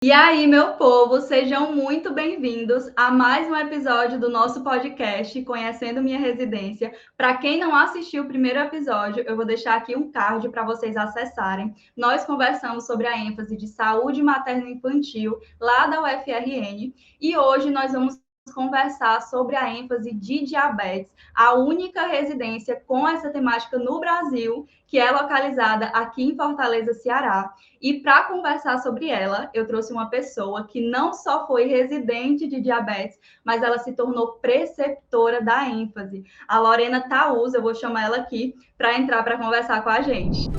E aí, meu povo, sejam muito bem-vindos a mais um episódio do nosso podcast Conhecendo Minha Residência. Para quem não assistiu o primeiro episódio, eu vou deixar aqui um card para vocês acessarem. Nós conversamos sobre a ênfase de saúde materno-infantil lá da UFRN e hoje nós vamos conversar sobre a ênfase de diabetes, a única residência com essa temática no Brasil, que é localizada aqui em Fortaleza, Ceará. E para conversar sobre ela, eu trouxe uma pessoa que não só foi residente de diabetes, mas ela se tornou preceptora da ênfase. A Lorena Taúz, eu vou chamar ela aqui para entrar para conversar com a gente.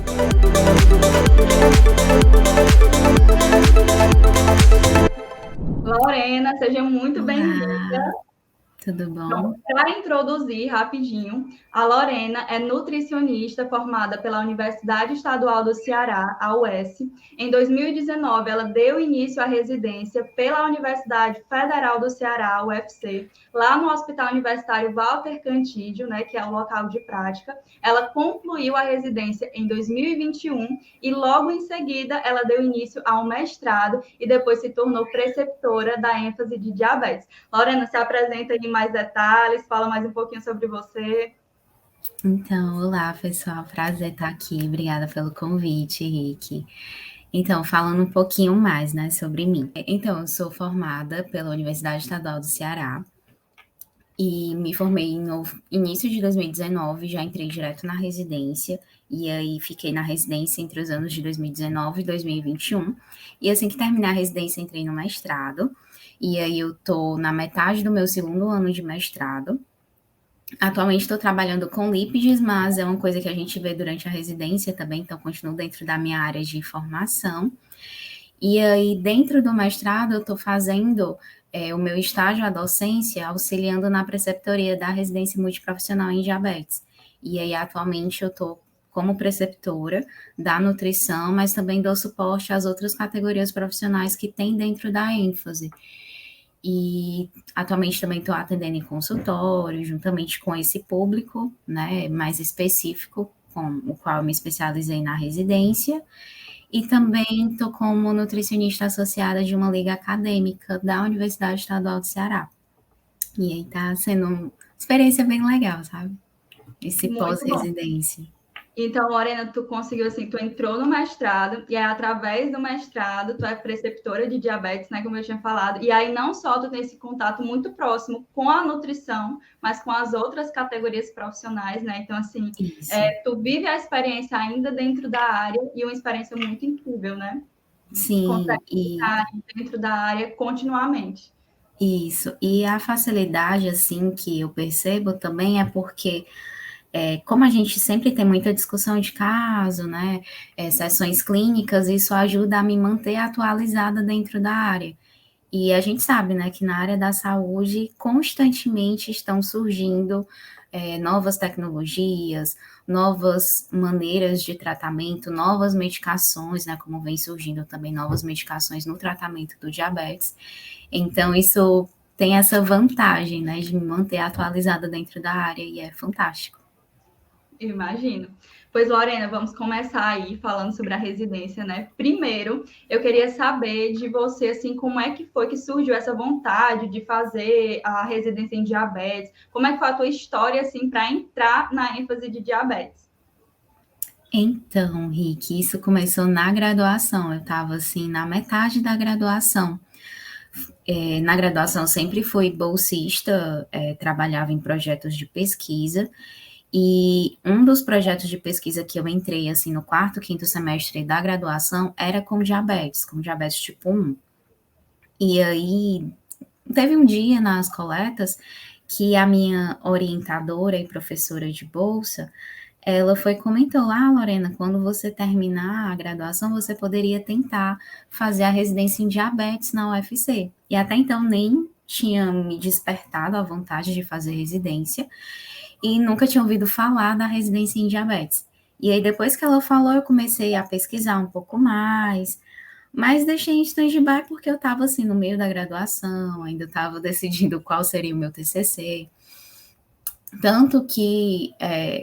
Lorena, seja muito bem-vinda. Tudo bom? Para introduzir rapidinho, a Lorena é nutricionista formada pela Universidade Estadual do Ceará, a UES. Em 2019, ela deu início à residência pela Universidade Federal do Ceará, UFC, lá no Hospital Universitário Walter Cantídio, né, que é o local de prática. Ela concluiu a residência em 2021 e logo em seguida ela deu início ao mestrado e depois se tornou preceptora da ênfase de diabetes. Lorena, se apresenta em mais detalhes, fala mais um pouquinho sobre você. Então, olá, pessoal, prazer estar aqui. Obrigada pelo convite, Rick. Então, falando um pouquinho mais, né, sobre mim. Então, eu sou formada pela Universidade Estadual do Ceará e me formei no início de 2019, já entrei direto na residência e aí fiquei na residência entre os anos de 2019 e 2021. E assim que terminei a residência, entrei no mestrado. E aí eu tô na metade do meu segundo ano de mestrado. Atualmente estou trabalhando com lípides, mas é uma coisa que a gente vê durante a residência também, então continuo dentro da minha área de formação. E aí, dentro do mestrado, eu estou fazendo o meu estágio à docência, auxiliando na preceptoria da residência multiprofissional em diabetes. E aí, atualmente, eu estou como preceptora da nutrição, mas também dou suporte às outras categorias profissionais que tem dentro da ênfase. E atualmente também estou atendendo em consultório, juntamente com esse público, né, mais específico, com o qual eu me especializei na residência. E também estou como nutricionista associada de uma liga acadêmica da Universidade Estadual do Ceará. E aí está sendo uma experiência bem legal, sabe? Esse Muito bom. pós-residência. Então, Lorena, tu conseguiu assim, tu entrou no mestrado e aí, através do mestrado tu é preceptora de diabetes, né, como eu tinha falado. E aí não só tu tem esse contato muito próximo com a nutrição, mas com as outras categorias profissionais, né? Então, assim, tu vive a experiência ainda dentro da área e uma experiência muito incrível, né? Sim, Consegue ficar dentro da área continuamente. isso. E a facilidade, assim, que eu percebo também é porque como a gente sempre tem muita discussão de caso, né, sessões clínicas, isso ajuda a me manter atualizada dentro da área. E a gente sabe, né, que na área da saúde constantemente estão surgindo novas tecnologias, novas maneiras de tratamento, novas medicações, né, como vem surgindo também novas medicações no tratamento do diabetes. Então, isso tem essa vantagem, né, de me manter atualizada dentro da área e é fantástico. Imagino. Pois, Lorena, vamos começar aí falando sobre a residência, né? Primeiro, eu queria saber de você, assim, como é que foi que surgiu essa vontade de fazer a residência em diabetes? Como é que foi a tua história, assim, para entrar na ênfase de diabetes? Então, Rick, isso começou na graduação. Eu estava assim na metade da graduação. Na graduação sempre fui bolsista, trabalhava em projetos de pesquisa. E um dos projetos de pesquisa que eu entrei assim no quarto, quinto semestre da graduação era com diabetes tipo 1. E aí teve um dia nas coletas que a minha orientadora e professora de bolsa ela foi comentou lá, Lorena, quando você terminar a graduação, você poderia tentar fazer a residência em diabetes na UFC. E até então nem tinha me despertado a vontade de fazer residência e nunca tinha ouvido falar da residência em diabetes. E aí depois que ela falou, eu comecei a pesquisar um pouco mais, mas deixei em stand-by porque eu estava assim no meio da graduação, ainda estava decidindo qual seria o meu TCC. Tanto que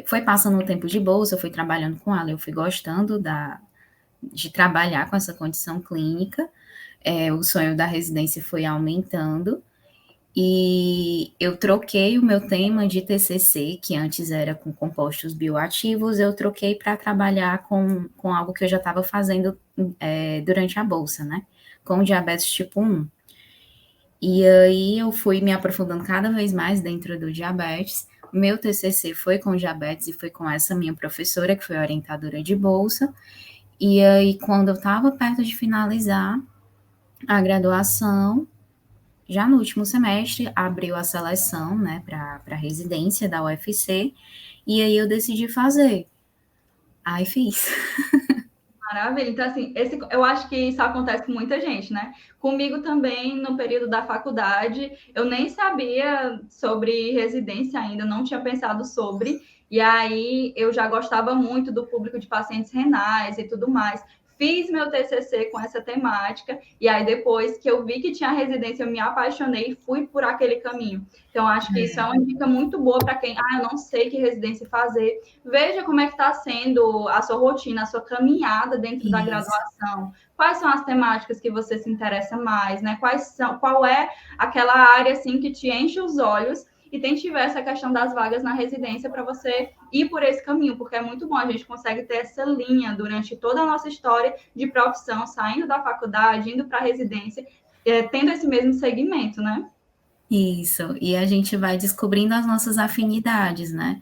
foi passando o tempo de bolsa, eu fui trabalhando com ela, eu fui gostando de trabalhar com essa condição clínica, o sonho da residência foi aumentando, e eu troquei o meu tema de TCC, que antes era com compostos bioativos, eu troquei para trabalhar com algo que eu já estava fazendo durante a bolsa, né? Com diabetes tipo 1. E aí eu fui me aprofundando cada vez mais dentro do diabetes. Meu TCC foi com diabetes e foi com essa minha professora, que foi orientadora de bolsa. E aí, quando eu estava perto de finalizar a graduação, já no último semestre, abriu a seleção, né, para a residência da UFC, e aí eu decidi fazer. Aí fiz. Maravilha. Então, assim, eu acho que isso acontece com muita gente, né? Comigo também, no período da faculdade, eu nem sabia sobre residência ainda, não tinha pensado sobre. E aí eu já gostava muito do público de pacientes renais e tudo mais. Fiz meu TCC com essa temática, e aí depois que eu vi que tinha residência, eu me apaixonei e fui por aquele caminho. Então, acho que isso é uma dica muito boa para quem, eu não sei que residência fazer. Veja como é que está sendo a sua rotina, a sua caminhada dentro da Isso. graduação. Quais são as temáticas que você se interessa mais, né? Qual é aquela área assim que te enche os olhos e tem tiver essa questão das vagas na residência para você ir por esse caminho, porque é muito bom, a gente consegue ter essa linha durante toda a nossa história de profissão, saindo da faculdade, indo para a residência, tendo esse mesmo segmento, né? Isso, e a gente vai descobrindo as nossas afinidades, né?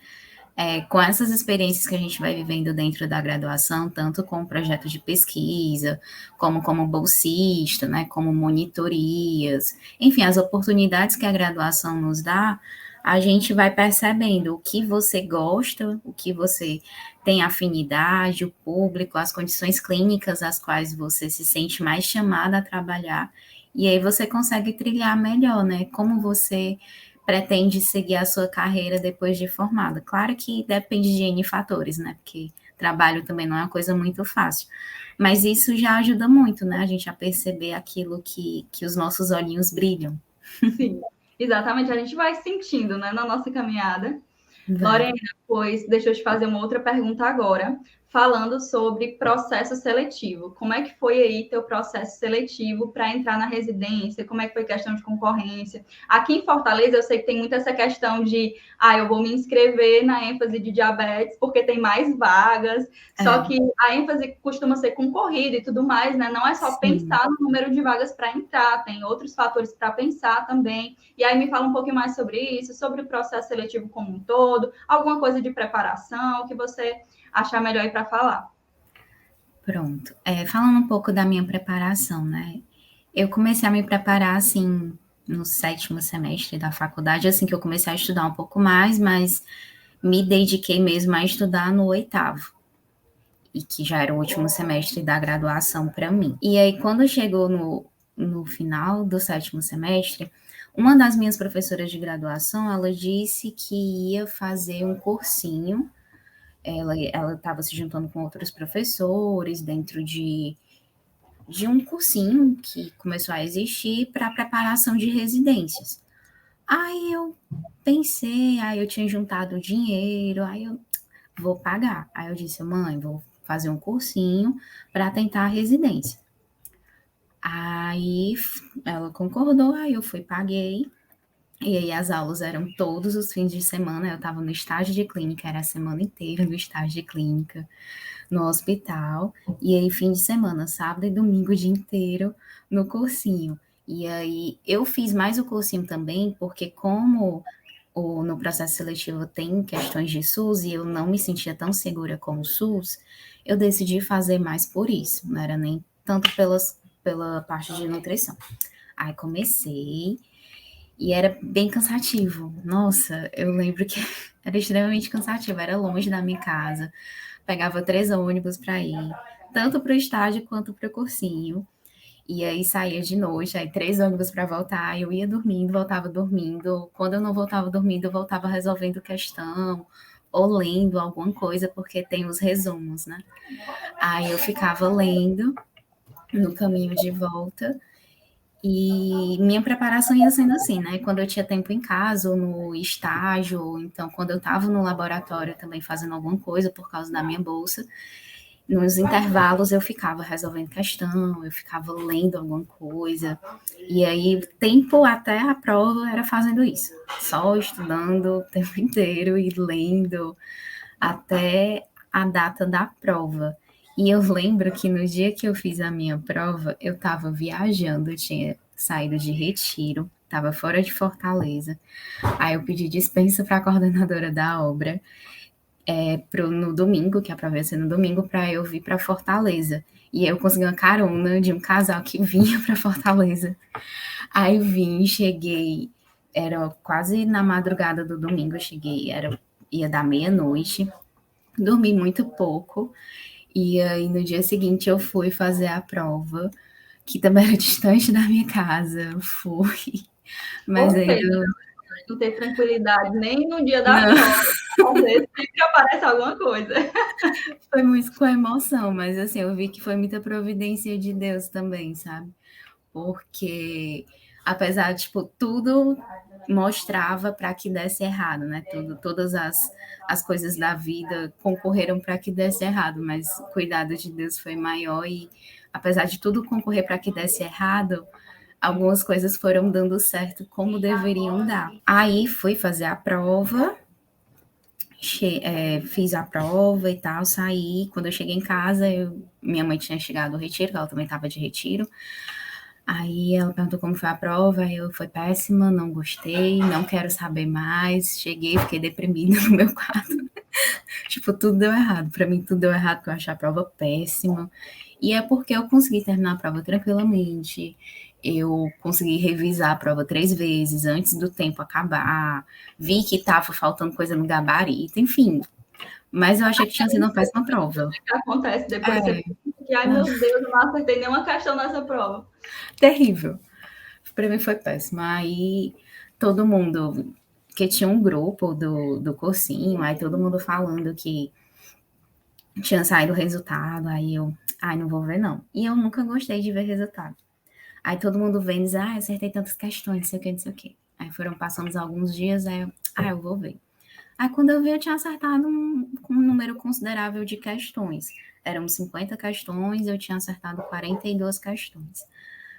Com essas experiências que a gente vai vivendo dentro da graduação, tanto com projetos de pesquisa, como bolsista, né, como monitorias, enfim, as oportunidades que a graduação nos dá, a gente vai percebendo o que você gosta, o que você tem afinidade, o público, as condições clínicas às quais você se sente mais chamada a trabalhar, e aí você consegue trilhar melhor, né, como você pretende seguir a sua carreira depois de formada. Claro que depende de N fatores, né? Porque trabalho também não é uma coisa muito fácil. Mas isso já ajuda muito, né? A gente a perceber aquilo que os nossos olhinhos brilham. Sim, exatamente. A gente vai sentindo, né, na nossa caminhada. Vai. Lorena, pois deixa eu te fazer uma outra pergunta agora, falando sobre processo seletivo. Como é que foi aí teu processo seletivo para entrar na residência? Como é que foi questão de concorrência? Aqui em Fortaleza, eu sei que tem muito essa questão de, eu vou me inscrever na ênfase de diabetes porque tem mais vagas, só É, que a ênfase costuma ser concorrida e tudo mais, né? Não é só sim. pensar no número de vagas para entrar, tem outros fatores para pensar também. E aí me fala um pouquinho mais sobre isso, sobre o processo seletivo como um todo, alguma coisa de preparação que você achar melhor aí para falar. Pronto. Falando um pouco da minha preparação, né? Eu comecei a me preparar, assim, no 7º semestre da faculdade, assim que eu comecei a estudar um pouco mais, mas me dediquei mesmo a estudar no 8º. E que já era o último semestre da graduação para mim. E aí, quando chegou no final do 7º semestre, uma das minhas professoras de graduação, ela disse que ia fazer um cursinho, ela estava se juntando com outros professores dentro de um cursinho que começou a existir para preparação de residências. Aí eu pensei, aí eu tinha juntado dinheiro, aí eu vou pagar. Aí eu disse, mãe, vou fazer um cursinho para tentar a residência. Aí ela concordou, aí eu fui, paguei. E aí as aulas eram todos os fins de semana, eu estava no estágio de clínica, era a semana inteira no estágio de clínica, no hospital. E aí fim de semana, sábado e domingo o dia inteiro no cursinho. E aí eu fiz mais o cursinho também, porque como no processo seletivo tem questões de SUS e eu não me sentia tão segura com o SUS, eu decidi fazer mais por isso, não era nem tanto pela parte de nutrição. Aí comecei e era bem cansativo. Nossa, eu lembro que era extremamente cansativo, era longe da minha casa, pegava 3 ônibus para ir, tanto para o estágio quanto para o cursinho. E aí saía de noite, aí 3 ônibus para voltar, eu ia dormindo, voltava dormindo. Quando eu não voltava dormindo, eu voltava resolvendo questão ou lendo alguma coisa, porque tem os resumos, né? Aí eu ficava lendo no caminho de volta. E minha preparação ia sendo assim, né? Quando eu tinha tempo em casa, ou no estágio, ou então quando eu estava no laboratório também fazendo alguma coisa por causa da minha bolsa, nos intervalos eu ficava resolvendo questão, eu ficava lendo alguma coisa, e aí o tempo até a prova era fazendo isso, só estudando o tempo inteiro e lendo até a data da prova. E eu lembro que no dia que eu fiz a minha prova, eu estava viajando, eu tinha saído de retiro, estava fora de Fortaleza. Aí eu pedi dispensa para a coordenadora da obra no domingo, que a prova ia ser no domingo, para eu vir para Fortaleza. E eu consegui uma carona de um casal que vinha para Fortaleza. Aí vim, cheguei, era quase na madrugada do domingo, eu cheguei, ia dar meia-noite, dormi muito pouco, e aí no dia seguinte eu fui fazer a prova, que também era distante da minha casa, fui, mas Ou ainda seja, não ter tranquilidade nem no dia da não, prova. Às vezes sempre aparece alguma coisa. foi muito com emoção, mas assim, eu vi que foi muita providência de Deus também, sabe? Porque apesar de tipo, tudo mostrava para que desse errado, né? Todas as coisas da vida concorreram para que desse errado, mas o cuidado de Deus foi maior e apesar de tudo concorrer para que desse errado, algumas coisas foram dando certo como deveriam dar. Aí fui fazer a prova, fiz a prova e tal, saí. Quando eu cheguei em casa, minha mãe tinha chegado do retiro, ela também estava de retiro. Aí ela perguntou como foi a prova, eu foi péssima, não gostei, não quero saber mais. Cheguei, fiquei deprimida no meu quarto. Tipo, tudo deu errado. Para mim, tudo deu errado, porque eu achei a prova péssima. E é porque eu consegui terminar a prova tranquilamente. Eu consegui revisar a prova 3 vezes antes do tempo acabar. Vi que estava faltando coisa no gabarito, enfim. Mas eu achei que tinha sido uma péssima prova. O que acontece depois? Você É, pensa que, ai meu Deus, eu não acertei nenhuma questão nessa prova. terrível. Para mim foi péssimo. Aí todo mundo, que tinha um grupo do cursinho, aí todo mundo falando que tinha saído o resultado, aí eu, ai, não vou ver não. E eu nunca gostei de ver resultado. Aí todo mundo vendo, diz, ah, acertei tantas questões, não sei o que, não sei o que. Aí foram passando alguns dias, aí eu, eu vou ver. Aí quando eu vi, eu tinha acertado um número considerável de questões. Eram 50 questões, eu tinha acertado 42 questões.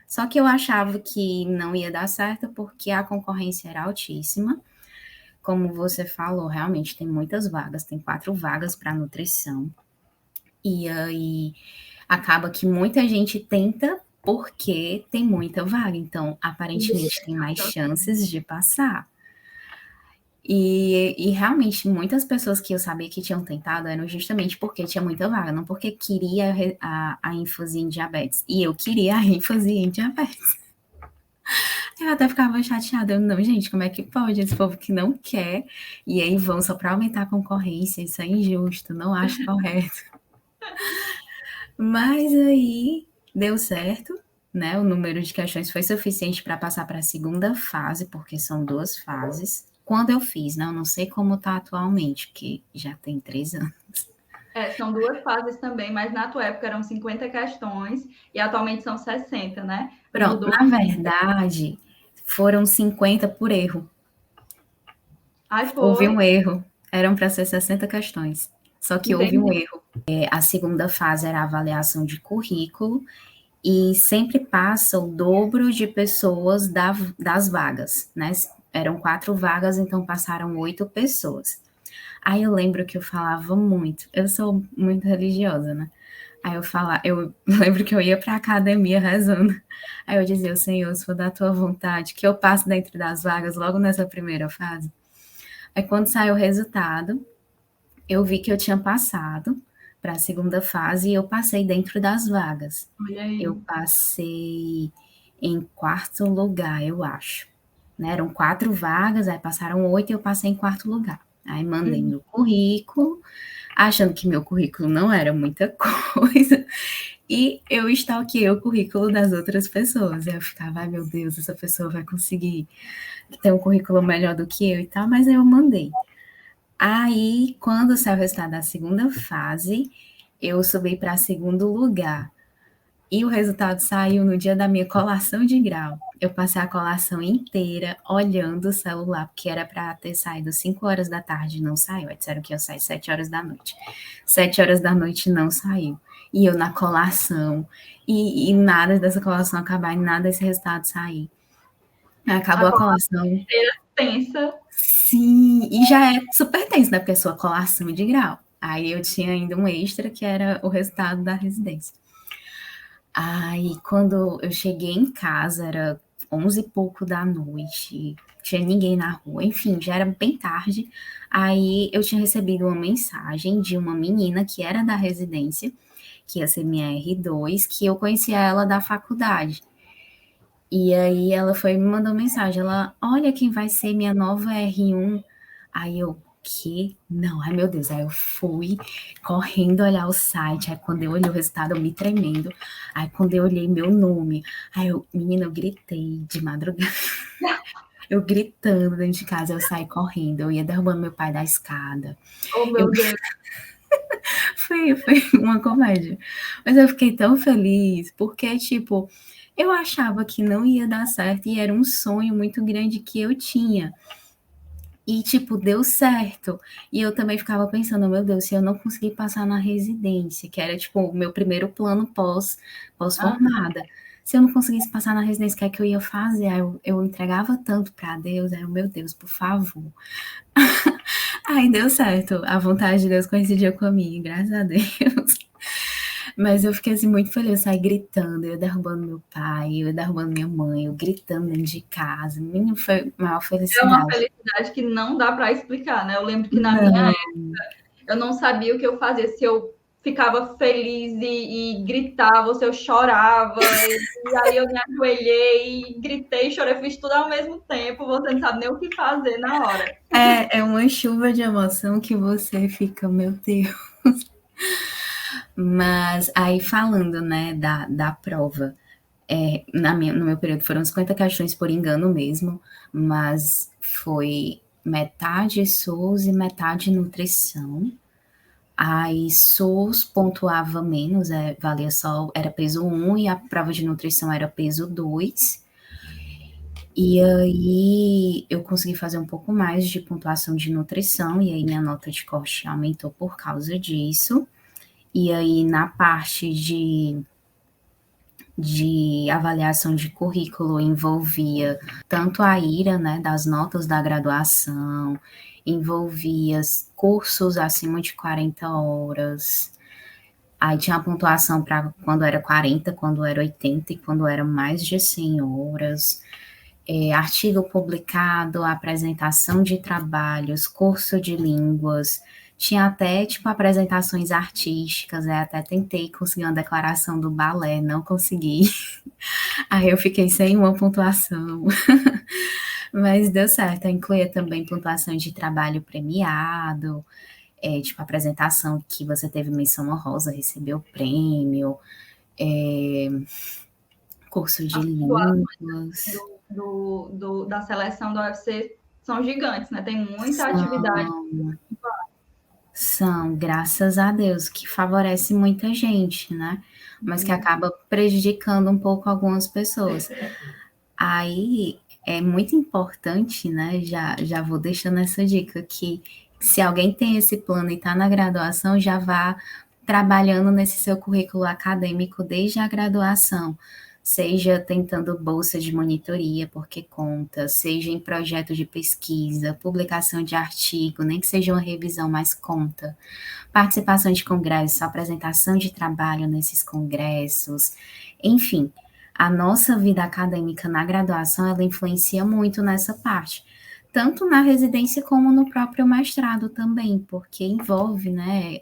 Só que eu achava que não ia dar certo porque a concorrência era altíssima. Como você falou, realmente tem muitas vagas, tem 4 vagas para nutrição. E aí acaba que muita gente tenta porque tem muita vaga, então aparentemente tem mais chances de passar. E realmente muitas pessoas que eu sabia que tinham tentado eram justamente porque tinha muita vaga, não porque queria a ênfase em diabetes. E eu queria a ênfase em diabetes. Eu até ficava chateada. Eu, não, gente, como é que pode? Esse povo que não quer, e aí vão só para aumentar a concorrência, isso é injusto, não acho correto. Mas aí deu certo, né? O número de questões foi suficiente para passar para a segunda fase, porque são 2 fases. Quando eu fiz, né? Eu não sei como está atualmente, porque já tem 3 anos. São 2 fases também, mas na tua época eram 50 questões e atualmente são 60, né? Pronto, Mudou. na verdade, foram 50 por erro. Aí Houve foi, um erro. Eram para ser 60 questões. Só que houve um entendi. erro. A segunda fase era a avaliação de currículo e sempre passa o dobro de pessoas das vagas, né? Eram 4 vagas, então passaram 8 pessoas. Aí eu lembro que eu falava muito, eu sou muito religiosa, né? Aí eu lembro que eu ia para a academia rezando. Aí eu dizia, Senhor, se for da tua vontade, que eu passe dentro das vagas logo nessa primeira fase. Aí quando saiu o resultado, eu vi que eu tinha passado para a segunda fase e eu passei dentro das vagas. Olha aí. Eu passei em quarto lugar, eu acho. Né? Eram 4 vagas, aí passaram 8 e eu passei em quarto lugar. Aí mandei meu currículo, achando que meu currículo não era muita coisa, e eu stalkeei o currículo das outras pessoas. Aí eu ficava, ai meu Deus, essa pessoa vai conseguir ter um currículo melhor do que eu e tal, mas aí eu mandei. Aí, quando saiu o resultado da segunda fase, eu subi para segundo lugar. E o resultado saiu no dia da minha colação de grau. Eu passei a colação inteira olhando o celular, porque era para ter saído 5 horas da tarde, não saiu. Aí disseram que ia sair 7 horas da noite. 7 horas da noite não saiu. E eu na colação, e nada dessa colação acabar, e nada desse resultado sair. Acabou A a colação. inteira tensa. Sim, e já é super tenso, né? Porque é sua colação de grau. Aí eu tinha ainda um extra, que era o resultado da residência. Aí, quando eu cheguei em casa, era 11 e pouco da noite, tinha ninguém na rua, enfim, já era bem tarde. Aí eu tinha recebido uma mensagem de uma menina que era da residência, que ia ser minha R2, que eu conhecia ela da faculdade. E aí ela foi e me mandou mensagem, ela, olha quem vai ser minha nova R1. Aí eu, que? Não, ai meu Deus. Aí eu fui correndo olhar o site, aí quando eu olhei o resultado, eu me tremendo. Aí quando eu olhei meu nome, aí eu, menina, eu gritei de madrugada. Eu gritando dentro de casa, eu saí correndo, eu ia derrubando meu pai da escada. Oh, Eu, meu Deus. foi uma comédia. Mas eu fiquei tão feliz, porque, tipo, eu achava que não ia dar certo e era um sonho muito grande que eu tinha. E, tipo, deu certo. E eu também ficava pensando, meu Deus, se eu não conseguir passar na residência, que era, tipo, o meu primeiro plano Ah, pós-formada. Se eu não conseguisse passar na residência, o que é que eu ia fazer? Aí eu entregava tanto para Deus, aí eu, meu Deus, por favor. Aí deu certo. A vontade de Deus coincidiu comigo, graças a Deus. Mas eu fiquei assim muito feliz, eu saí gritando, eu derrubando meu pai, eu derrubando minha mãe, eu gritando dentro de casa. Menino, foi a maior é uma felicidade. felicidade que não dá para explicar, né? Eu lembro que na minha Não, eu não sabia o que eu fazia, se eu ficava feliz e gritava, ou se eu chorava, e aí eu me ajoelhei, e gritei, chorei, fiz tudo ao mesmo tempo, você não sabe nem o que fazer na hora. é uma chuva de emoção que você fica, meu Deus. Mas aí falando, né, da prova, no meu período foram 50 questões por engano mesmo, mas foi metade SUS e metade nutrição. Aí SUS pontuava menos, valia só, era peso 1 e a prova de nutrição era peso 2. E aí eu consegui fazer um pouco mais de pontuação de nutrição, e aí minha nota de corte aumentou por causa disso. E aí na parte de avaliação de currículo envolvia tanto a IRA, né, das notas da graduação, envolvia cursos acima de 40 horas. Aí tinha a pontuação para quando era 40, quando era 80 e quando era mais de 100 horas. Artigo publicado, apresentação de trabalhos, curso de línguas, tinha até, tipo, apresentações artísticas, até tentei conseguir uma declaração do balé, não consegui. Aí eu fiquei sem uma pontuação, mas deu certo. Eu incluía também pontuação de trabalho premiado, tipo, apresentação que você teve menção honrosa, recebeu prêmio, é, curso de As pontuações línguas. da seleção do UFC são gigantes, né? Tem muita atividade. São, são, graças a Deus, que favorece muita gente, né? Mas que acaba prejudicando um pouco algumas pessoas. Aí é muito importante, né? Já vou deixando essa dica que se alguém tem esse plano e está na graduação, já vá trabalhando nesse seu currículo acadêmico desde a graduação, seja tentando bolsa de monitoria, porque conta, seja em projeto de pesquisa, publicação de artigo, nem que seja uma revisão, mas conta. Participação de congressos, apresentação de trabalho nesses congressos, enfim, a nossa vida acadêmica na graduação, ela influencia muito nessa parte, tanto na residência como no próprio mestrado também, porque envolve, né,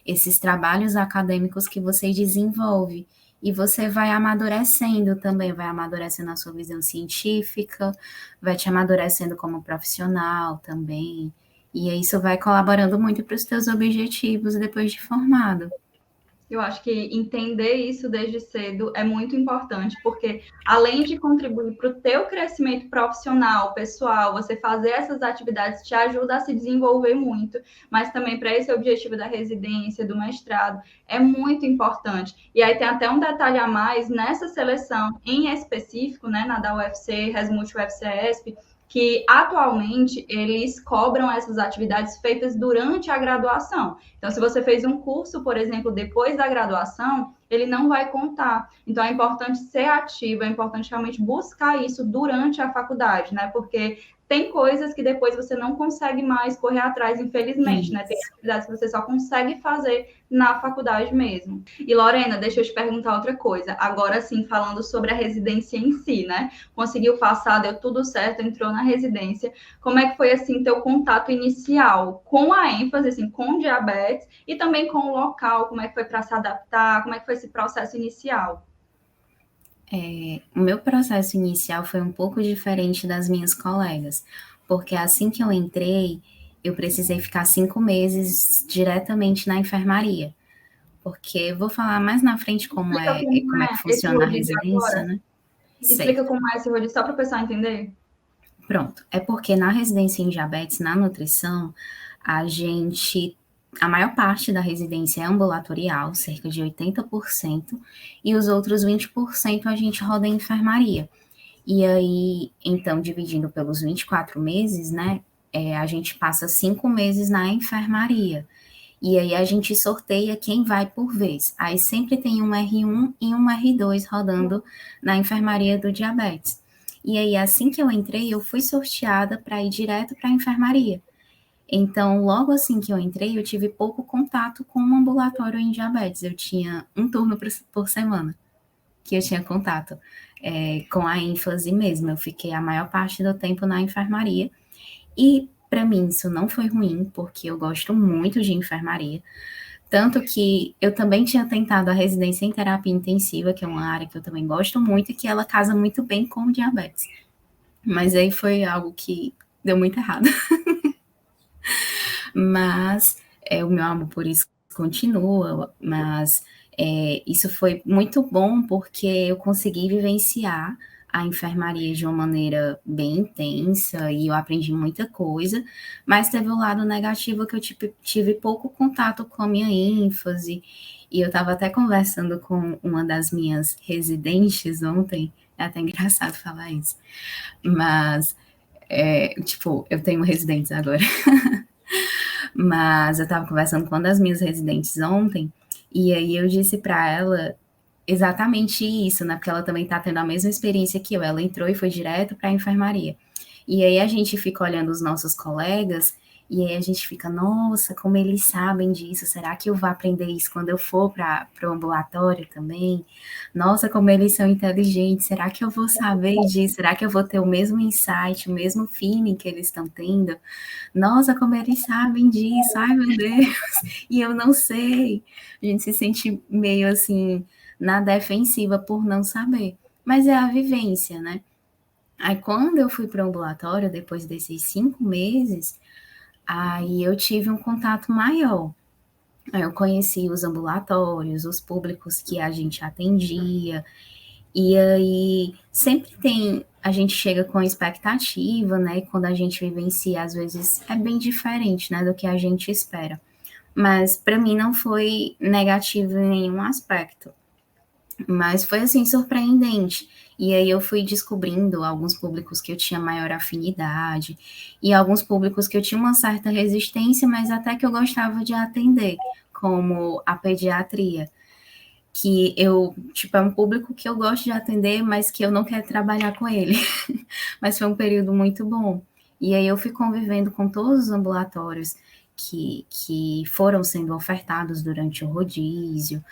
esses trabalhos acadêmicos que você desenvolve, e você vai amadurecendo também, vai amadurecendo a sua visão científica, vai te amadurecendo como profissional também, e isso vai colaborando muito para os teus objetivos depois de formado. Eu acho que entender isso desde cedo é muito importante, porque além de contribuir para o teu crescimento profissional, pessoal, você fazer essas atividades te ajuda a se desenvolver muito, mas também para esse objetivo da residência, do mestrado, é muito importante. E aí tem até um detalhe a mais nessa seleção em específico, né, na da UFC, Resmut UFC-ESP, que atualmente eles cobram essas atividades feitas durante a graduação. Então, se você fez um curso, por exemplo, depois da graduação, ele não vai contar. Então, é importante ser ativo, é importante realmente buscar isso durante a faculdade, né? Porque tem coisas que depois você não consegue mais correr atrás, infelizmente, né? Tem Isso. atividades que você só consegue fazer na faculdade mesmo. E Lorena, deixa eu te perguntar outra coisa. Agora sim, falando sobre a residência em si, né? Conseguiu passar, deu tudo certo, entrou na residência. Como é que foi assim teu contato inicial com a ênfase assim, com diabetes e também com o local, como é que foi para se adaptar, como é que foi esse processo inicial? O meu processo inicial foi um pouco diferente das minhas colegas, porque assim que eu entrei, eu precisei ficar 5 meses diretamente na enfermaria, porque vou falar mais na frente Explica como é que esse funciona a rodízio residência, agora. né? Explica Certo. como é esse rodízio, só para o pessoal entender. Pronto. É porque na residência em diabetes, na nutrição, a maior parte da residência é ambulatorial, cerca de 80%, e os outros 20% a gente roda em enfermaria. E aí, então, dividindo pelos 24 meses, né, a gente passa 5 meses na enfermaria. E aí a gente sorteia quem vai por vez. Aí sempre tem um R1 e um R2 rodando na enfermaria do diabetes. E aí, assim que eu entrei, eu fui sorteada para ir direto para a enfermaria. Então, logo assim que eu entrei, eu tive pouco contato com o ambulatório em diabetes. Eu tinha um turno por semana que eu tinha contato com a ênfase mesmo. Eu fiquei a maior parte do tempo na enfermaria. E para mim isso não foi ruim, porque eu gosto muito de enfermaria. Tanto que eu também tinha tentado a residência em terapia intensiva, que é uma área que eu também gosto muito e que ela casa muito bem com o diabetes. Mas aí foi algo que deu muito errado. Mas o meu amor por isso continua, mas isso foi muito bom porque eu consegui vivenciar a enfermaria de uma maneira bem intensa e eu aprendi muita coisa, mas teve o lado negativo que eu tive pouco contato com a minha ênfase, e eu estava até conversando com uma das minhas residentes ontem, é até engraçado falar isso, mas, tipo, eu tenho residentes agora, mas eu estava conversando com uma das minhas residentes ontem, e aí eu disse para ela exatamente isso, né? Porque ela também está tendo a mesma experiência que eu. Ela entrou e foi direto para a enfermaria. E aí a gente fica olhando os nossos colegas e aí a gente fica, nossa, como eles sabem disso? Será que eu vou aprender isso quando eu for para o ambulatório também? Nossa, como eles são inteligentes. Será que eu vou saber disso? Será que eu vou ter o mesmo insight, o mesmo feeling que eles estão tendo? Nossa, como eles sabem disso, ai meu Deus, e eu não sei. A gente se sente meio assim na defensiva por não saber, mas é a vivência, né? Aí quando eu fui para o ambulatório, depois desses 5 meses, aí eu tive um contato maior. Aí eu conheci os ambulatórios, os públicos que a gente atendia, e aí sempre tem, a gente chega com expectativa, né? E quando a gente vivencia, às vezes é bem diferente, né, do que a gente espera. Mas para mim não foi negativo em nenhum aspecto. Mas foi assim surpreendente. E aí eu fui descobrindo alguns públicos que eu tinha maior afinidade e alguns públicos que eu tinha uma certa resistência, mas até que eu gostava de atender, como a pediatria, que eu, tipo, é um público que eu gosto de atender, mas que eu não quero trabalhar com ele. Mas foi um período muito bom. E aí eu fui convivendo com todos os ambulatórios que foram sendo ofertados durante o rodízio,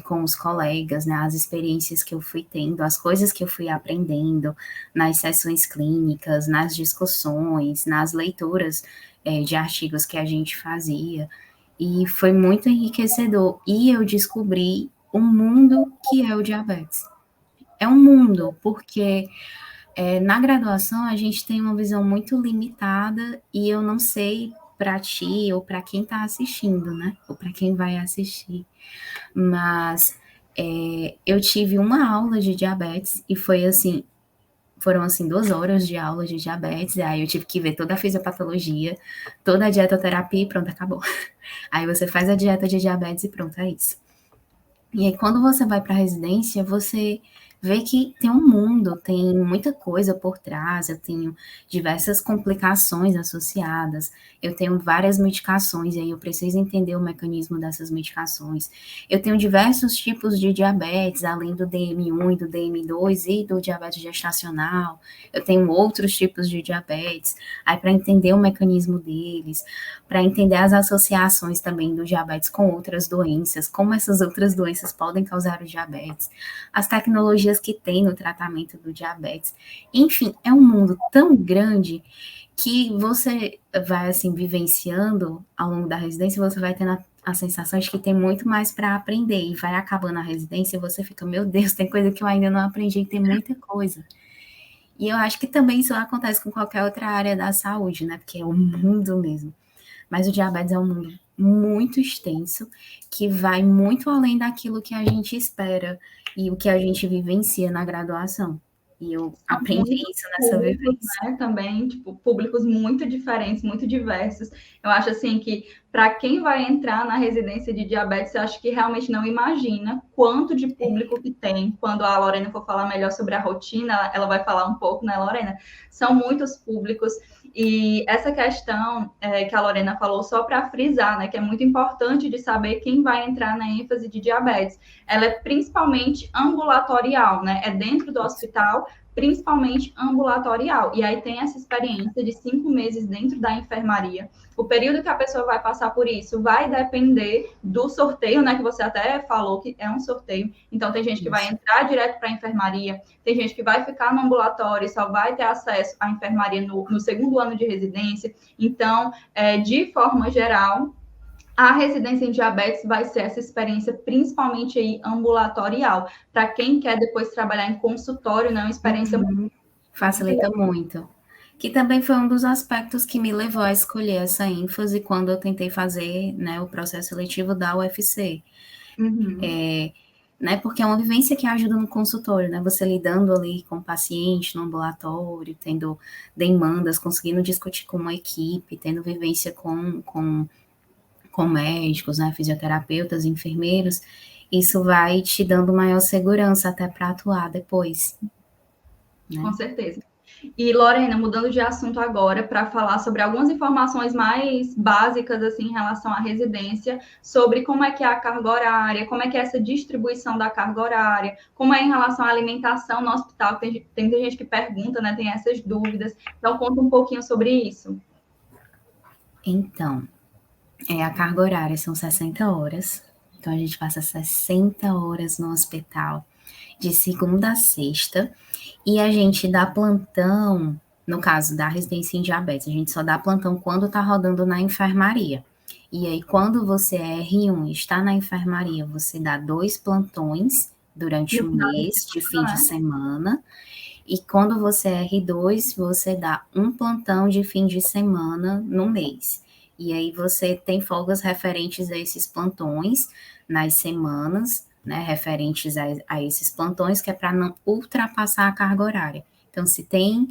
com os colegas, né, as experiências que eu fui tendo, as coisas que eu fui aprendendo nas sessões clínicas, nas discussões, nas leituras de artigos que a gente fazia. E foi muito enriquecedor. E eu descobri um mundo que é o diabetes. É um mundo, porque na graduação a gente tem uma visão muito limitada e eu não sei para ti ou para quem está assistindo, né? Ou para quem vai assistir. Mas eu tive uma aula de diabetes e foi assim, foram assim 2 horas de aula de diabetes, e aí eu tive que ver toda a fisiopatologia, toda a dietoterapia e pronto, acabou. Aí você faz a dieta de diabetes e pronto, é isso. E aí, quando você vai para a residência, você vê que tem um mundo, tem muita coisa por trás, eu tenho diversas complicações associadas, eu tenho várias medicações, e aí eu preciso entender o mecanismo dessas medicações. Eu tenho diversos tipos de diabetes, além do DM1 e do DM2 e do diabetes gestacional, eu tenho outros tipos de diabetes, aí para entender o mecanismo deles, para entender as associações também do diabetes com outras doenças, como essas outras doenças podem causar o diabetes, as tecnologias que tem no tratamento do diabetes. Enfim, é um mundo tão grande que você vai, assim, vivenciando ao longo da residência, você vai tendo a sensação de que tem muito mais para aprender, e vai acabando a residência e você fica, meu Deus, tem coisa que eu ainda não aprendi, e tem muita coisa. E eu acho que também isso acontece com qualquer outra área da saúde, né? Porque é o mundo mesmo. Mas o diabetes é um mundo muito extenso, que vai muito além daquilo que a gente espera e o que a gente vivencia na graduação. E eu São aprendi muitos isso nessa públicos, vivência. né, também, tipo, públicos muito diferentes, muito diversos. Eu acho, assim, que para quem vai entrar na residência de diabetes, eu acho que realmente não imagina quanto de público que tem. Quando a Lorena for falar melhor sobre a rotina, ela vai falar um pouco, né, Lorena? São muitos públicos. E essa questão que a Lorena falou, só para frisar, né, que é muito importante de saber quem vai entrar na ênfase de diabetes. Ela é principalmente ambulatorial, né? É dentro do hospital, principalmente ambulatorial. E aí tem essa experiência de 5 meses dentro da enfermaria. O período que a pessoa vai passar por isso vai depender do sorteio, né? Que você até falou que é um sorteio. Então, tem gente que vai entrar direto para a enfermaria, tem gente que vai ficar no ambulatório e só vai ter acesso à enfermaria no segundo ano de residência. Então, de forma geral, a residência em diabetes vai ser essa experiência principalmente aí ambulatorial. Para quem quer depois trabalhar em consultório, né, uma experiência Facilita muito. Que também foi um dos aspectos que me levou a escolher essa ênfase quando eu tentei fazer, né, o processo seletivo da UFC. Né, porque é uma vivência que ajuda no consultório, né, você lidando ali com o paciente no ambulatório, tendo demandas, conseguindo discutir com uma equipe, tendo vivência com médicos, né, fisioterapeutas, enfermeiros, isso vai te dando maior segurança até para atuar depois. Né? Com certeza. E Lorena, mudando de assunto agora para falar sobre algumas informações mais básicas assim em relação à residência, sobre como é que é a carga horária, como é que é essa distribuição da carga horária, como é em relação à alimentação no hospital, tem gente que pergunta, né, tem essas dúvidas. Então conta um pouquinho sobre isso. Então, a carga horária são 60 horas. Então a gente passa 60 horas no hospital de segunda a sexta, e a gente dá plantão, no caso da residência em diabetes, a gente só dá plantão quando está rodando na enfermaria. E aí, quando você é R1 e está na enfermaria, você dá 2 plantões durante um mês de fim de semana. E quando você é R2, você dá 1 plantão de fim de semana no mês. E aí você tem folgas referentes a esses plantões nas semanas, né, referentes a esses plantões, que é para não ultrapassar a carga horária. Então, se tem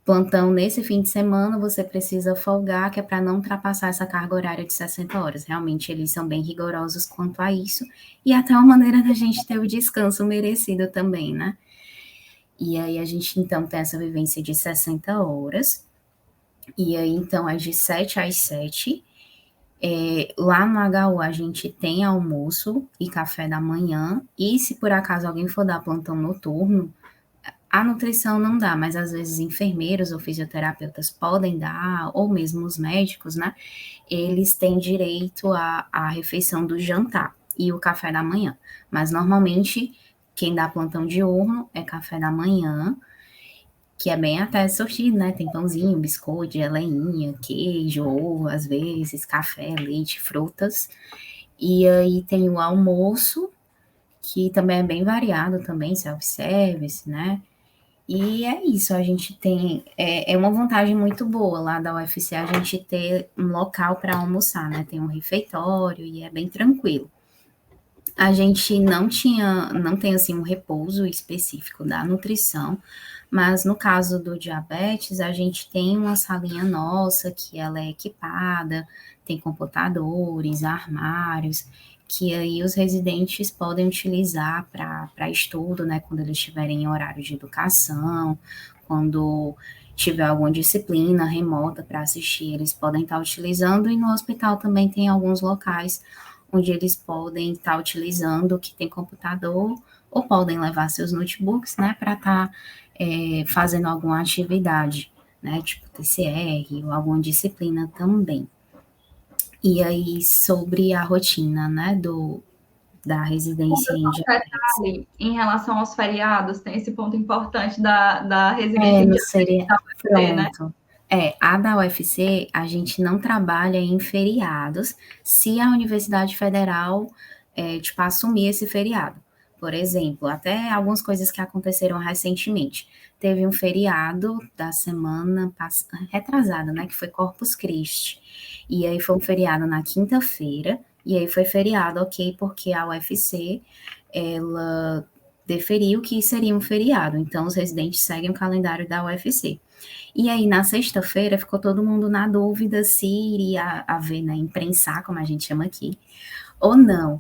plantão nesse fim de semana, você precisa folgar, que é para não ultrapassar essa carga horária de 60 horas. Realmente, eles são bem rigorosos quanto a isso, e até uma maneira da gente ter o descanso merecido também, né? E aí a gente, então, tem essa vivência de 60 horas, e aí, então, é de 7 às 7. Lá no HU a gente tem almoço e café da manhã, e se por acaso alguém for dar plantão noturno, a nutrição não dá, mas às vezes enfermeiros ou fisioterapeutas podem dar, ou mesmo os médicos, né? Eles têm direito à refeição do jantar e o café da manhã. Mas normalmente quem dá plantão diurno é café da manhã, que é bem até sortido, né? Tem pãozinho, biscoito, geleinha, queijo, ovo, às vezes, café, leite, frutas. E aí tem o almoço, que também é bem variado também, self-service, né? E é isso, a gente tem, é uma vantagem muito boa lá da UFC, a gente ter um local para almoçar, né? Tem um refeitório e é bem tranquilo. A gente não tem assim um repouso específico da nutrição, mas no caso do diabetes, a gente tem uma salinha nossa que ela é equipada, tem computadores, armários, que aí os residentes podem utilizar para estudo, né, quando eles estiverem em horário de educação, quando tiver alguma disciplina remota para assistir, eles podem estar utilizando, e no hospital também tem alguns locais onde eles podem estar utilizando, que tem computador, ou podem levar seus notebooks, né, para estar fazendo alguma atividade, né, tipo TCR ou alguma disciplina também. E aí, sobre a rotina, né, da residência em diabetes. Em relação aos feriados, tem esse ponto importante da residência em Não diabetes seria, da UFC, né? pronto. A da UFC, a gente não trabalha em feriados se a Universidade Federal, tipo, assumir esse feriado. Por exemplo, até algumas coisas que aconteceram recentemente. Teve um feriado da semana retrasada, né, que foi Corpus Christi. E aí foi um feriado na quinta-feira, e aí foi feriado, ok, porque a UFC, ela deferiu que seria um feriado, então os residentes seguem o calendário da UFC. E aí, na sexta-feira, ficou todo mundo na dúvida se iria haver, né, imprensar, como a gente chama aqui, ou não.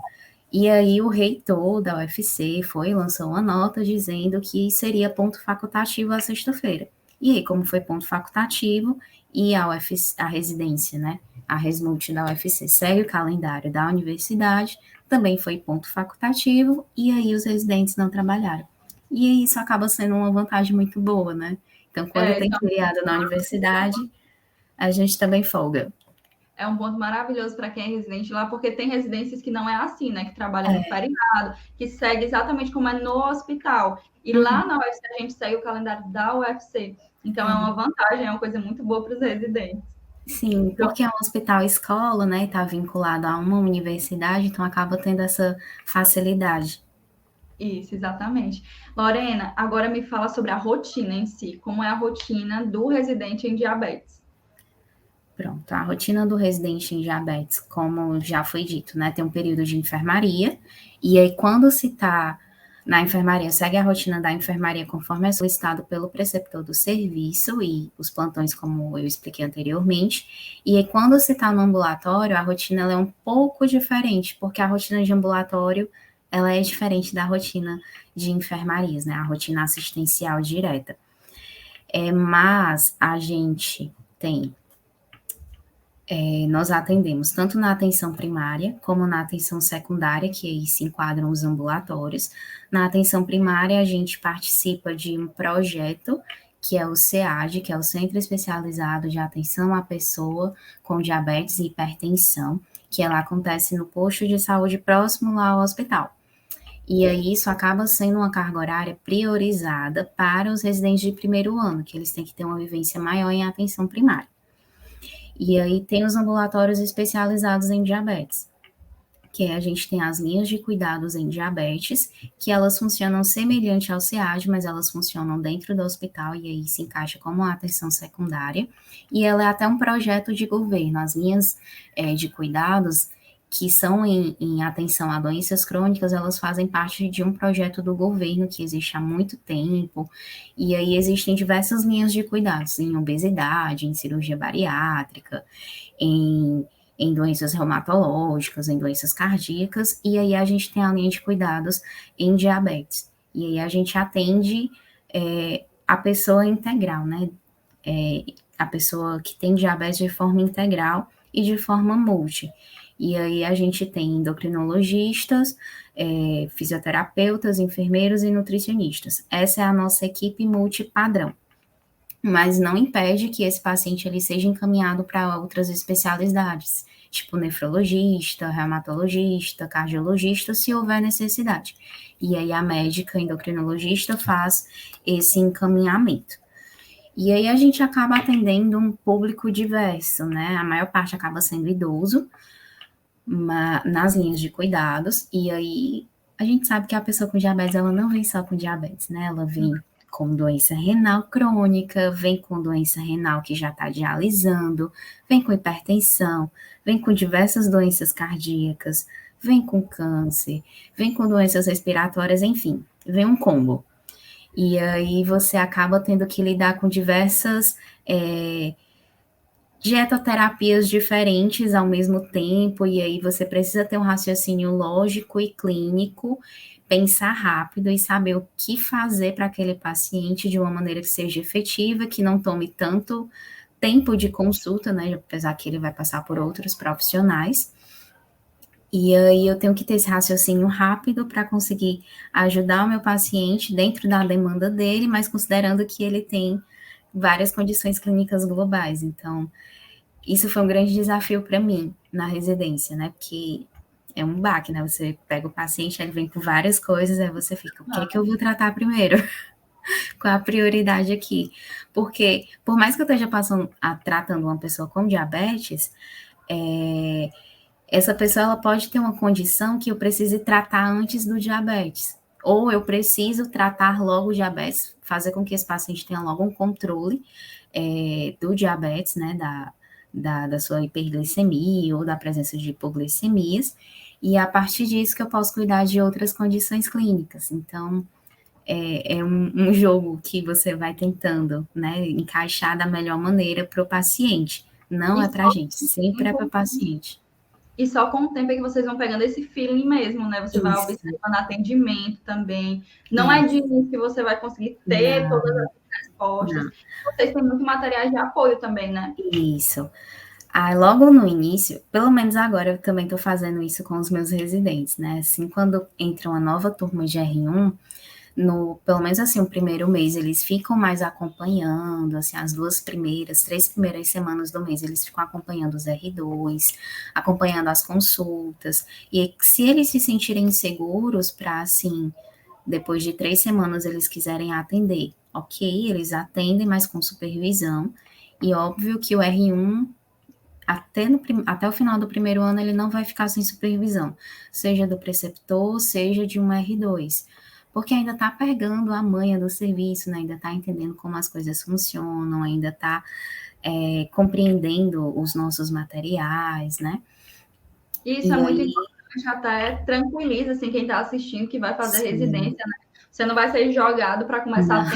E aí, o reitor da UFC foi, lançou uma nota dizendo que seria ponto facultativo a sexta-feira. E aí, como foi ponto facultativo, e a UFC, a residência, né, a Resmult da UFC segue o calendário da universidade, também foi ponto facultativo, e aí os residentes não trabalharam. E isso acaba sendo uma vantagem muito boa, né? Então, quando tem Então, feriado na universidade, a gente também folga. é um ponto maravilhoso para quem é residente lá, porque tem residências que não é assim, né? Que trabalham no feriado, que segue exatamente como é no hospital. E lá na UFC a gente segue o calendário da UFC. Então é uma vantagem, é uma coisa muito boa para os residentes. Sim, porque é um hospital escola, né? Está vinculado a uma universidade, então acaba tendo essa facilidade. Isso, exatamente. Lorena, agora me fala sobre a rotina em si. Como é a rotina do residente em diabetes? Pronto, a rotina do residente em diabetes, como já foi dito, né? Tem um período de enfermaria, e aí quando se está na enfermaria, segue a rotina da enfermaria conforme é solicitado pelo preceptor do serviço e os plantões, como eu expliquei anteriormente. E aí, quando se está no ambulatório, a rotina ela é um pouco diferente, porque a rotina de ambulatório ela é diferente da rotina de enfermarias, né? A rotina assistencial direta. Mas a gente tem nós atendemos tanto na atenção primária como na atenção secundária, que aí se enquadram os ambulatórios. Na atenção primária, a gente participa de um projeto que é o CEAD, que é o Centro Especializado de Atenção à Pessoa com Diabetes e Hipertensão, que ela acontece no posto de saúde próximo lá ao hospital. E aí isso acaba sendo uma carga horária priorizada para os residentes de primeiro ano, que eles têm que ter uma vivência maior em atenção primária. E aí tem os ambulatórios especializados em diabetes, que a gente tem as linhas de cuidados em diabetes, que elas funcionam semelhante ao CEAD, mas elas funcionam dentro do hospital e aí se encaixa como uma atenção secundária. E ela é até um projeto de governo. As linhas de cuidados que são em atenção a doenças crônicas, elas fazem parte de um projeto do governo que existe há muito tempo, e aí existem diversas linhas de cuidados, em obesidade, em cirurgia bariátrica, em doenças reumatológicas, em doenças cardíacas, e aí a gente tem a linha de cuidados em diabetes. E aí a gente atende a pessoa integral, né? A pessoa que tem diabetes de forma integral e de forma multi. E aí a gente tem endocrinologistas, fisioterapeutas, enfermeiros e nutricionistas. Essa é a nossa equipe multipadrão. Mas não impede que esse paciente ele seja encaminhado para outras especialidades, tipo nefrologista, reumatologista, cardiologista, se houver necessidade. E aí a médica endocrinologista faz esse encaminhamento. E aí a gente acaba atendendo um público diverso, né? A maior parte acaba sendo idoso, nas linhas de cuidados, e aí a gente sabe que a pessoa com diabetes, ela não vem só com diabetes, né? Ela vem com doença renal crônica, vem com doença renal que já está dialisando, vem com hipertensão, vem com diversas doenças cardíacas, vem com câncer, vem com doenças respiratórias, enfim, vem um combo. E aí você acaba tendo que lidar com diversas dietoterapias diferentes ao mesmo tempo, e aí você precisa ter um raciocínio lógico e clínico, pensar rápido e saber o que fazer para aquele paciente de uma maneira que seja efetiva, que não tome tanto tempo de consulta, né, apesar que ele vai passar por outros profissionais. E aí eu tenho que ter esse raciocínio rápido para conseguir ajudar o meu paciente dentro da demanda dele, mas considerando que ele tem várias condições clínicas globais. Então, isso foi um grande desafio para mim na residência, né? Porque é um baque, né? Você pega o paciente, ele vem com várias coisas, aí você fica, o que é que eu vou tratar primeiro? Qual a prioridade aqui? Porque, por mais que eu esteja tratando uma pessoa com diabetes, essa pessoa ela pode ter uma condição que eu precise tratar antes do diabetes. Ou eu preciso tratar logo o diabetes, fazer com que esse paciente tenha logo um controle do diabetes, né, da sua hiperglicemia ou da presença de hipoglicemias, e a partir disso que eu posso cuidar de outras condições clínicas. Então, é um jogo que você vai tentando, né, encaixar da melhor maneira para o paciente. Não é para a gente, sempre é para o paciente. E só com o tempo é que vocês vão pegando esse feeling mesmo, né? Você vai observando atendimento também. Não é de início que você vai conseguir ter todas as respostas. Não. Vocês têm muito materiais de apoio também, né? Isso. Aí, logo no início, pelo menos agora eu também estou fazendo isso com os meus residentes, né? Assim, quando entra uma nova turma de R1, pelo menos assim, o primeiro mês, eles ficam mais acompanhando, assim, as 3 primeiras semanas do mês, eles ficam acompanhando os R2, acompanhando as consultas, e se eles se sentirem inseguros para, assim, depois de 3 semanas eles quiserem atender, ok, eles atendem, mas com supervisão, e óbvio que o R1 até o final do primeiro ano ele não vai ficar sem supervisão, seja do preceptor, seja de um R2, porque ainda está pegando a manha do serviço, né? Ainda está entendendo como as coisas funcionam, ainda está compreendendo os nossos materiais, né? Isso é muito importante, até tranquiliza assim, quem está assistindo que vai fazer residência, né? Você não vai ser jogado para começar a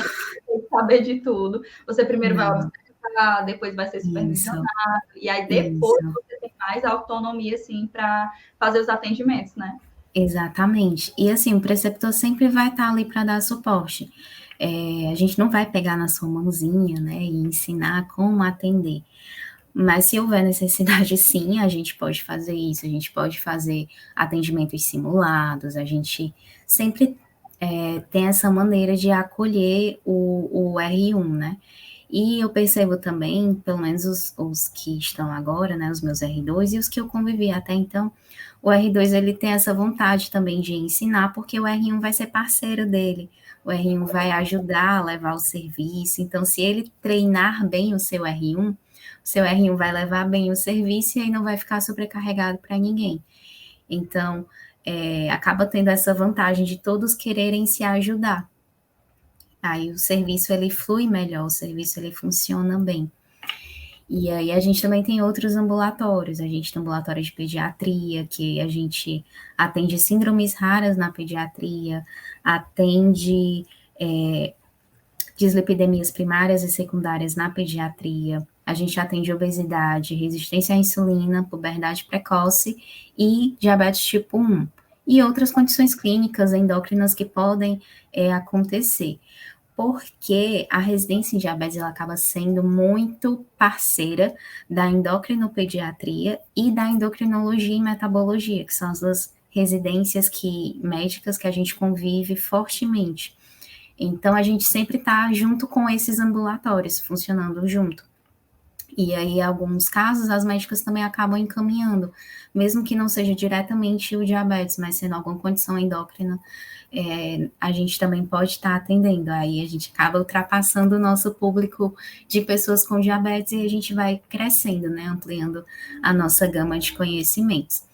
saber de tudo. Você primeiro vai observar, depois vai ser supervisionado, e aí depois você tem mais autonomia, assim, para fazer os atendimentos, né? Exatamente. E assim, o preceptor sempre vai estar ali para dar suporte. A gente não vai pegar na sua mãozinha, né, e ensinar como atender. Mas se houver necessidade, sim, a gente pode fazer isso, a gente pode fazer atendimentos simulados, a gente sempre tem essa maneira de acolher o R1, né? E eu percebo também, pelo menos os que estão agora, né, os meus R2 e os que eu convivi até então, o R2 ele tem essa vontade também de ensinar, porque o R1 vai ser parceiro dele, o R1 vai ajudar a levar o serviço, então se ele treinar bem o seu R1 vai levar bem o serviço e aí não vai ficar sobrecarregado para ninguém. Então, acaba tendo essa vantagem de todos quererem se ajudar. Aí o serviço ele flui melhor, o serviço ele funciona bem. E aí a gente também tem outros ambulatórios, a gente tem ambulatório de pediatria, que a gente atende síndromes raras na pediatria, atende dislipidemias primárias e secundárias na pediatria, a gente atende obesidade, resistência à insulina, puberdade precoce e diabetes tipo 1, e outras condições clínicas endócrinas que podem acontecer. Porque a residência em diabetes ela acaba sendo muito parceira da endocrinopediatria e da endocrinologia e metabologia, que são as duas residências médicas que a gente convive fortemente. Então, a gente sempre está junto com esses ambulatórios, funcionando junto. E aí, em alguns casos, as médicas também acabam encaminhando, mesmo que não seja diretamente o diabetes, mas sendo alguma condição endócrina, a gente também pode estar atendendo. Aí a gente acaba ultrapassando o nosso público de pessoas com diabetes e a gente vai crescendo, né, ampliando a nossa gama de conhecimentos.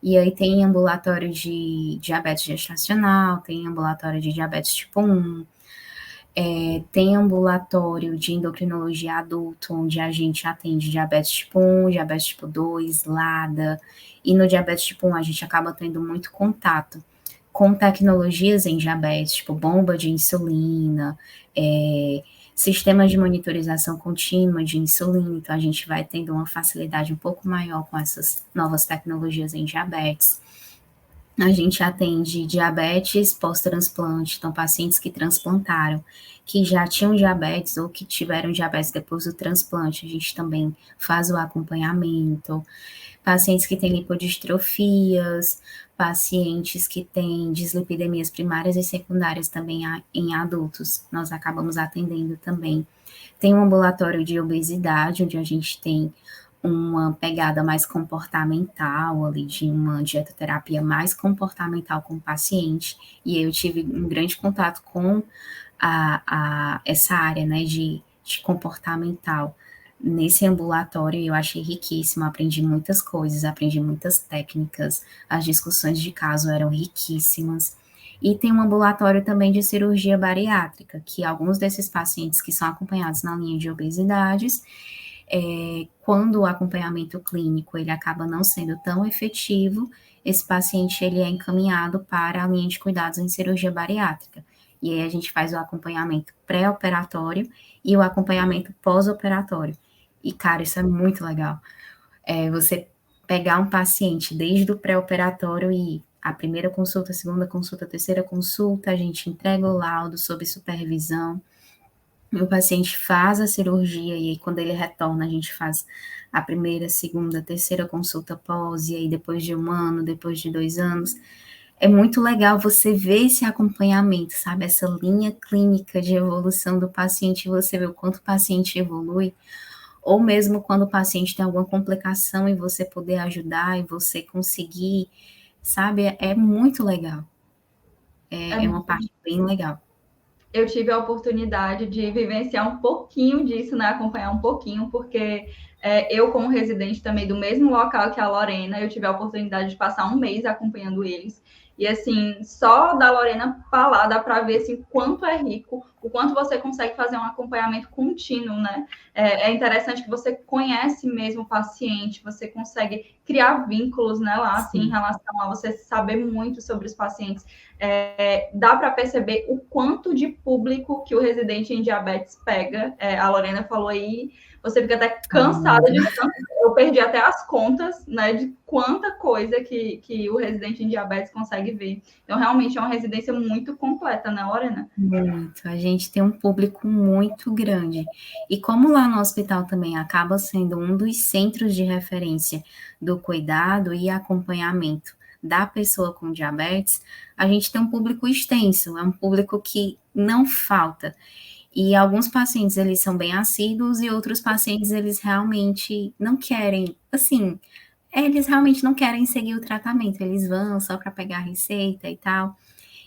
E aí tem ambulatório de diabetes gestacional, tem ambulatório de diabetes tipo 1, Tem ambulatório de endocrinologia adulto, onde a gente atende diabetes tipo 1, diabetes tipo 2, LADA, e no diabetes tipo 1 a gente acaba tendo muito contato com tecnologias em diabetes, tipo bomba de insulina, sistemas de monitorização contínua de insulina, então a gente vai tendo uma facilidade um pouco maior com essas novas tecnologias em diabetes. A gente atende diabetes pós-transplante, então pacientes que transplantaram, que já tinham diabetes ou que tiveram diabetes depois do transplante, a gente também faz o acompanhamento. Pacientes que têm lipodistrofias, pacientes que têm dislipidemias primárias e secundárias também em adultos, nós acabamos atendendo também. Tem um ambulatório de obesidade, onde a gente tem uma pegada mais comportamental, ali, de uma dietoterapia mais comportamental com o paciente, e eu tive um grande contato com essa área, né, de comportamental. Nesse ambulatório eu achei riquíssimo, aprendi muitas coisas, aprendi muitas técnicas, as discussões de caso eram riquíssimas. E tem um ambulatório também de cirurgia bariátrica, que alguns desses pacientes que são acompanhados na linha de obesidades, quando o acompanhamento clínico ele acaba não sendo tão efetivo, esse paciente ele é encaminhado para a linha de cuidados em cirurgia bariátrica. E aí a gente faz o acompanhamento pré-operatório e o acompanhamento pós-operatório. E, cara, isso é muito legal. Você pegar um paciente desde o pré-operatório e a primeira consulta, a segunda consulta, a terceira consulta, a gente entrega o laudo sob supervisão, o paciente faz a cirurgia e aí quando ele retorna a gente faz a primeira, segunda, terceira consulta pós, e aí depois de 1 ano, depois de 2 anos, é muito legal você ver esse acompanhamento, sabe, essa linha clínica de evolução do paciente, você vê o quanto o paciente evolui, ou mesmo quando o paciente tem alguma complicação e você poder ajudar e você conseguir, sabe, é muito legal, é uma parte bem legal. Eu tive a oportunidade de vivenciar um pouquinho disso, né? Acompanhar um pouquinho, porque eu, como residente também do mesmo local que a Lorena, eu tive a oportunidade de passar 1 mês acompanhando eles. E, assim, só da Lorena falar, dá para ver, assim, quanto é rico, o quanto você consegue fazer um acompanhamento contínuo, né? É interessante que você conhece mesmo o paciente, você consegue criar vínculos, né, lá, assim, em relação a você saber muito sobre os pacientes. Dá para perceber o quanto de público que o residente em diabetes pega. A Lorena falou aí, você fica até cansada de tanto. Eu perdi até as contas, né, de quanta coisa que o residente em diabetes consegue ver. Então, realmente é uma residência muito completa, né, Lorena? Muito. A gente tem um público muito grande. E como lá no hospital também acaba sendo um dos centros de referência do cuidado e acompanhamento da pessoa com diabetes, a gente tem um público extenso, é um público que não falta. E alguns pacientes, eles são bem assíduos e outros pacientes, eles realmente não querem, assim, eles realmente não querem seguir o tratamento, eles vão só para pegar a receita e tal.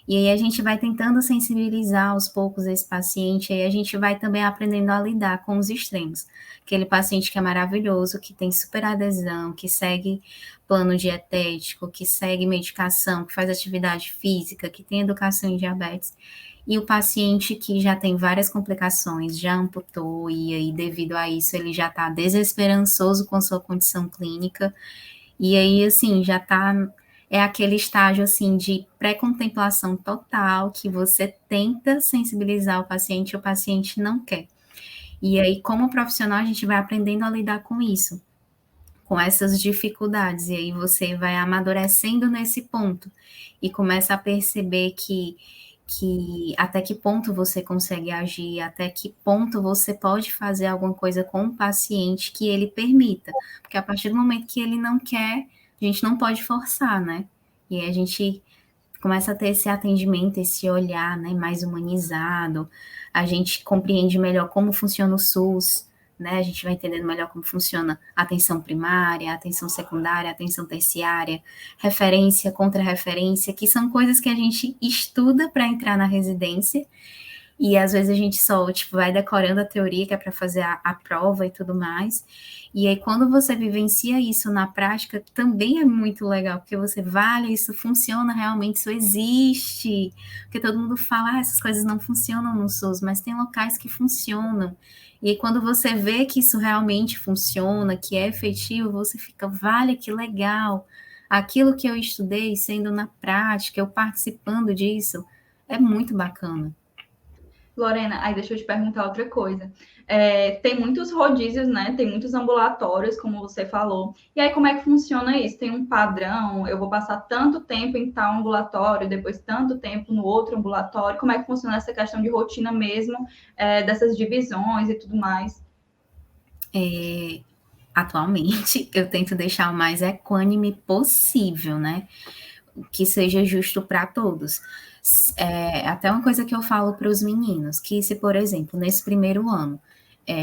E aí a gente vai tentando sensibilizar aos poucos esse paciente, e aí a gente vai também aprendendo a lidar com os extremos. Aquele paciente que é maravilhoso, que tem super adesão, que segue plano dietético, que segue medicação, que faz atividade física, que tem educação em diabetes, e o paciente que já tem várias complicações, já amputou, e aí devido a isso ele já está desesperançoso com sua condição clínica, e aí assim, já está aquele estágio assim de pré-contemplação total, que você tenta sensibilizar o paciente não quer. E aí, como profissional, a gente vai aprendendo a lidar com isso, com essas dificuldades, e aí você vai amadurecendo nesse ponto, e começa a perceber que até que ponto você consegue agir, até que ponto você pode fazer alguma coisa com o paciente que ele permita, porque a partir do momento que ele não quer, a gente não pode forçar, né? E aí a gente começa a ter esse atendimento, esse olhar, né, mais humanizado, a gente compreende melhor como funciona o SUS, né, a gente vai entendendo melhor como funciona a atenção primária, a atenção secundária, a atenção terciária, referência, contra-referência, que são coisas que a gente estuda para entrar na residência, E às vezes a gente só, tipo, vai decorando a teoria que é para fazer a prova e tudo mais. E aí, quando você vivencia isso na prática, também é muito legal, porque você vale, isso funciona realmente, isso existe. Porque todo mundo fala, essas coisas não funcionam no SUS, mas tem locais que funcionam. E aí, quando você vê que isso realmente funciona, que é efetivo, você fica, vale, que legal. Aquilo que eu estudei sendo na prática, eu participando disso, é muito bacana. Lorena, aí deixa eu te perguntar outra coisa. Tem muitos rodízios, né? Tem muitos ambulatórios, como você falou. E aí, como é que funciona isso? Tem um padrão? Eu vou passar tanto tempo em tal ambulatório, depois tanto tempo no outro ambulatório. Como é que funciona essa questão de rotina mesmo, dessas divisões e tudo mais? Atualmente, eu tento deixar o mais equânime possível, né? Que seja justo para todos. Até uma coisa que eu falo para os meninos, que se, por exemplo, nesse primeiro ano,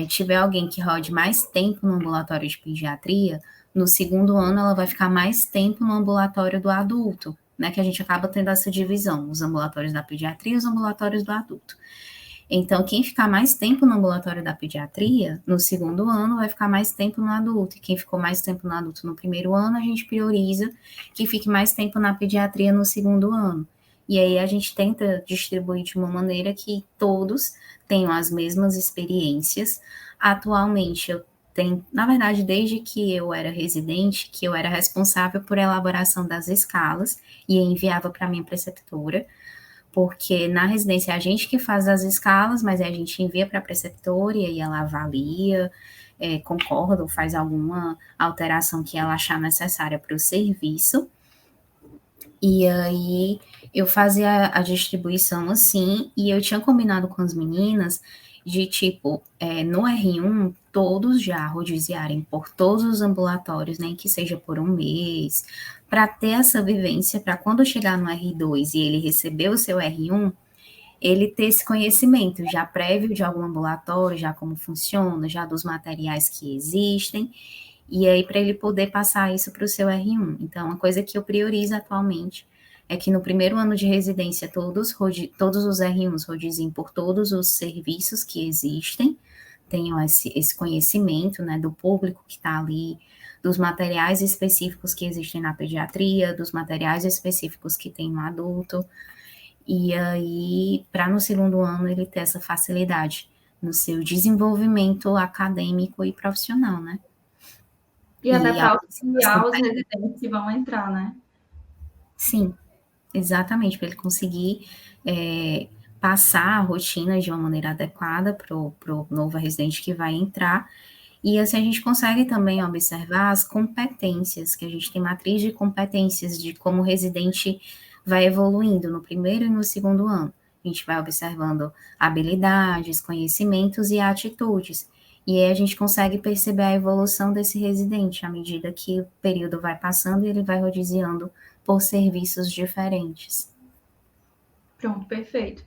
tiver alguém que rode mais tempo no ambulatório de pediatria, no segundo ano ela vai ficar mais tempo no ambulatório do adulto, né? Que a gente acaba tendo essa divisão, os ambulatórios da pediatria e os ambulatórios do adulto. Então, quem ficar mais tempo no ambulatório da pediatria, no segundo ano, vai ficar mais tempo no adulto. E quem ficou mais tempo no adulto no primeiro ano, a gente prioriza que fique mais tempo na pediatria no segundo ano. E aí a gente tenta distribuir de uma maneira que todos tenham as mesmas experiências. Atualmente, eu tenho, na verdade, desde que eu era residente, que eu era responsável por elaboração das escalas e enviava para a minha preceptora, porque na residência é a gente que faz as escalas, mas a gente envia para a preceptora e aí ela avalia, concorda ou faz alguma alteração que ela achar necessária para o serviço. E aí eu fazia a distribuição assim, e eu tinha combinado com as meninas de tipo, no R1, todos já rodiziarem por todos os ambulatórios, nem que seja por um mês, para ter essa vivência, para quando chegar no R2 e ele receber o seu R1, ele ter esse conhecimento já prévio de algum ambulatório, já como funciona, já dos materiais que existem, e aí para ele poder passar isso para o seu R1. Então, uma coisa que eu priorizo atualmente é que no primeiro ano de residência todos os R1s rodiziem por todos os serviços que existem, tenham esse conhecimento, né, do público que está ali, dos materiais específicos que existem na pediatria, dos materiais específicos que tem no adulto, e aí, para no segundo ano ele ter essa facilidade no seu desenvolvimento acadêmico e profissional, né? E até E a para participação, auxiliar os residentes que vão entrar, né? sim, exatamente, para ele conseguir passar a rotina de uma maneira adequada para o novo residente que vai entrar. E assim a gente consegue também observar as competências, que a gente tem matriz de competências de como o residente vai evoluindo no primeiro e no segundo ano. A gente vai observando habilidades, conhecimentos e atitudes. E aí a gente consegue perceber a evolução desse residente à medida que o período vai passando e ele vai rodiziando por serviços diferentes. Pronto, perfeito.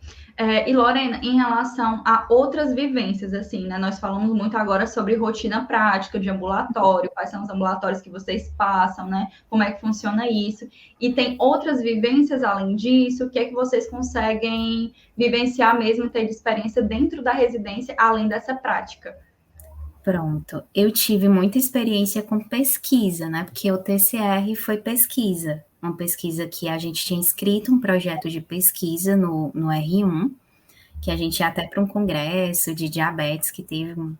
E Lorena, em relação a outras vivências, assim, né? Nós falamos muito agora sobre rotina prática de ambulatório, quais são os ambulatórios que vocês passam, né? Como é que funciona isso? E tem outras vivências além disso? O que é que vocês conseguem vivenciar mesmo, ter de experiência dentro da residência, além dessa prática? Pronto, eu tive muita experiência com pesquisa, né? Porque o TCR foi pesquisa, uma pesquisa que a gente tinha escrito um projeto de pesquisa no R1, que a gente ia até para um congresso de diabetes, que teve um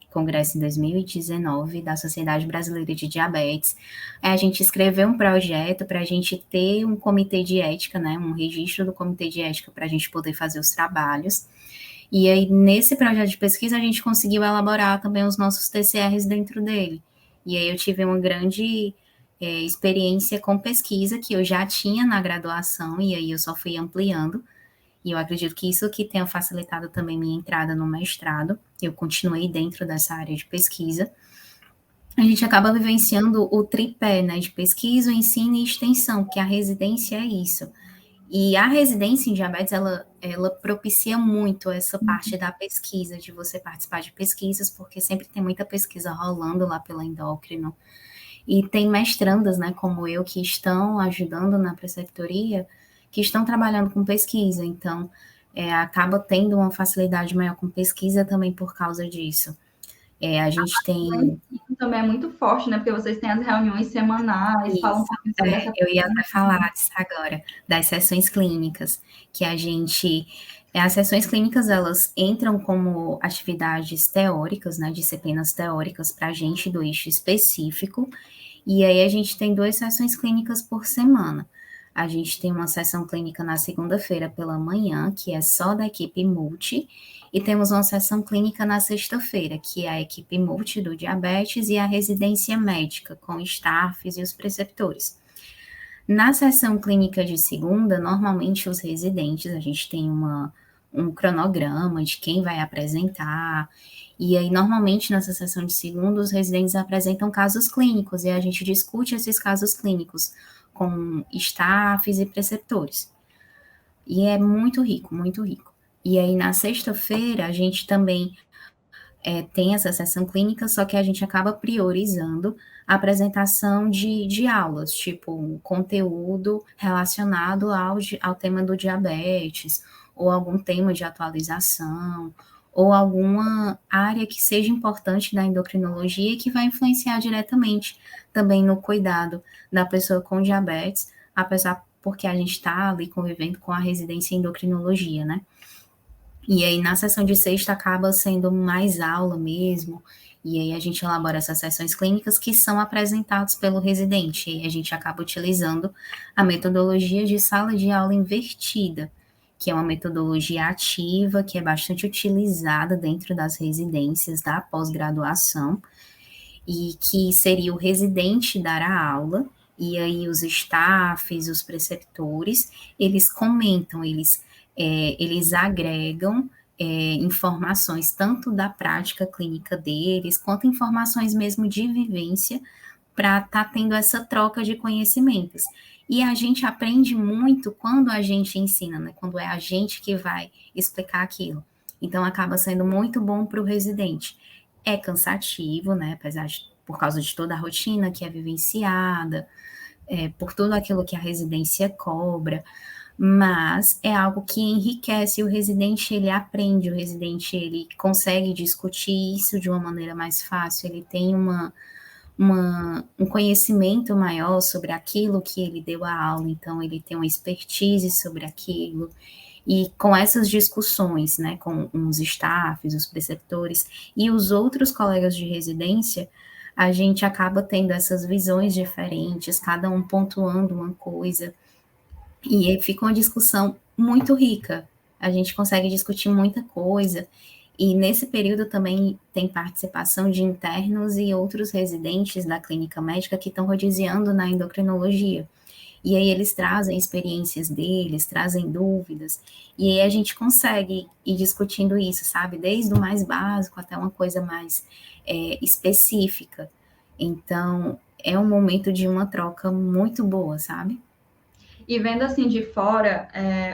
congresso em 2019 da Sociedade Brasileira de Diabetes. Aí a gente escreveu um projeto para a gente ter um comitê de ética, né? Um registro do comitê de ética para a gente poder fazer os trabalhos. E aí, nesse projeto de pesquisa, a gente conseguiu elaborar também os nossos TCRs dentro dele. E aí eu tive uma grande experiência com pesquisa que eu já tinha na graduação, e aí eu só fui ampliando. E eu acredito que isso que tenha facilitado também minha entrada no mestrado. Eu continuei dentro dessa área de pesquisa. A gente acaba vivenciando o tripé, né, de pesquisa, ensino e extensão, porque a residência é isso. E a residência em diabetes, ela propicia muito essa parte da pesquisa, de você participar de pesquisas, porque sempre tem muita pesquisa rolando lá pela endócrino. E tem mestrandas, né, como eu, que estão ajudando na preceptoria, que estão trabalhando com pesquisa. Então, acaba tendo uma facilidade maior com pesquisa também por causa disso. A gente tem... Também é muito forte, né? Porque vocês têm as reuniões semanais, falam um pouquinho sobre essa eu ia até falar disso agora, das sessões clínicas, que a gente... As sessões clínicas, elas entram como atividades teóricas, né, disciplinas teóricas para a gente do eixo específico, e aí a gente tem 2 sessões clínicas por semana. A gente tem uma sessão clínica na segunda-feira pela manhã, que é só da equipe multi, e temos uma sessão clínica na sexta-feira, que é a equipe multi do diabetes e a residência médica, com staffs e os preceptores. Na sessão clínica de segunda, normalmente os residentes, a gente tem um cronograma de quem vai apresentar, e aí normalmente nessa sessão de segunda os residentes apresentam casos clínicos, e a gente discute esses casos clínicos com staffs e preceptores. E é muito rico, muito rico. E aí na sexta-feira a gente também tem essa sessão clínica, só que a gente acaba priorizando a apresentação de aulas, tipo um conteúdo relacionado ao tema do diabetes, ou algum tema de atualização, ou alguma área que seja importante da endocrinologia e que vai influenciar diretamente também no cuidado da pessoa com diabetes, apesar porque a gente está ali convivendo com a residência em endocrinologia, né? E aí, na sessão de sexta, acaba sendo mais aula mesmo, e aí a gente elabora essas sessões clínicas que são apresentadas pelo residente, e a gente acaba utilizando a metodologia de sala de aula invertida, que é uma metodologia ativa, que é bastante utilizada dentro das residências da pós-graduação, e que seria o residente dar a aula, e aí os staffs, os preceptores, eles comentam, eles agregam informações tanto da prática clínica deles, quanto informações mesmo de vivência, para estar tendo essa troca de conhecimentos. E a gente aprende muito quando a gente ensina, né? Quando é a gente que vai explicar aquilo. Então, acaba sendo muito bom para o residente. É cansativo, né? Por causa de toda a rotina que é vivenciada, por tudo aquilo que a residência cobra, mas é algo que enriquece o residente, ele aprende, o residente ele consegue discutir isso de uma maneira mais fácil, ele tem um conhecimento maior sobre aquilo que ele deu a aula, então ele tem uma expertise sobre aquilo, e com essas discussões, né, com os staffs, os preceptores e os outros colegas de residência, a gente acaba tendo essas visões diferentes, cada um pontuando uma coisa, e fica uma discussão muito rica. A gente consegue discutir muita coisa. E nesse período também tem participação de internos e outros residentes da clínica médica que estão rodiziando na endocrinologia. E aí eles trazem experiências deles, trazem dúvidas. E aí a gente consegue ir discutindo isso, sabe? Desde o mais básico até uma coisa mais específica. Então, é um momento de uma troca muito boa, sabe? E vendo assim de fora,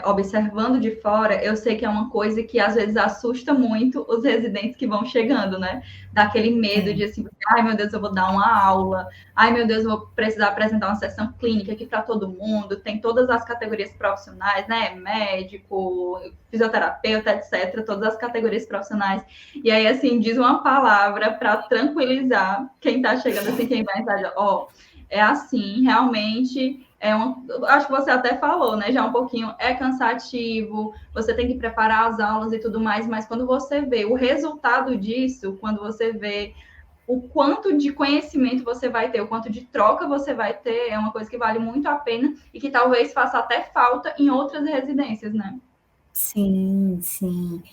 observando de fora, eu sei que é uma coisa que às vezes assusta muito os residentes que vão chegando, né? Daquele medo de assim, ai meu Deus, eu vou dar uma aula, ai meu Deus, eu vou precisar apresentar uma sessão clínica aqui para todo mundo, tem todas as categorias profissionais, né? Médico, fisioterapeuta, etc., todas as categorias profissionais. E aí, assim, diz uma palavra para tranquilizar quem está chegando, assim, quem vai entrar, é assim, realmente acho que você até falou, né? Já um pouquinho, é cansativo, você tem que preparar as aulas e tudo mais, mas quando você vê o resultado disso, quando você vê o quanto de conhecimento você vai ter, o quanto de troca você vai ter, é uma coisa que vale muito a pena e que talvez faça até falta em outras residências, né? Sim, sim.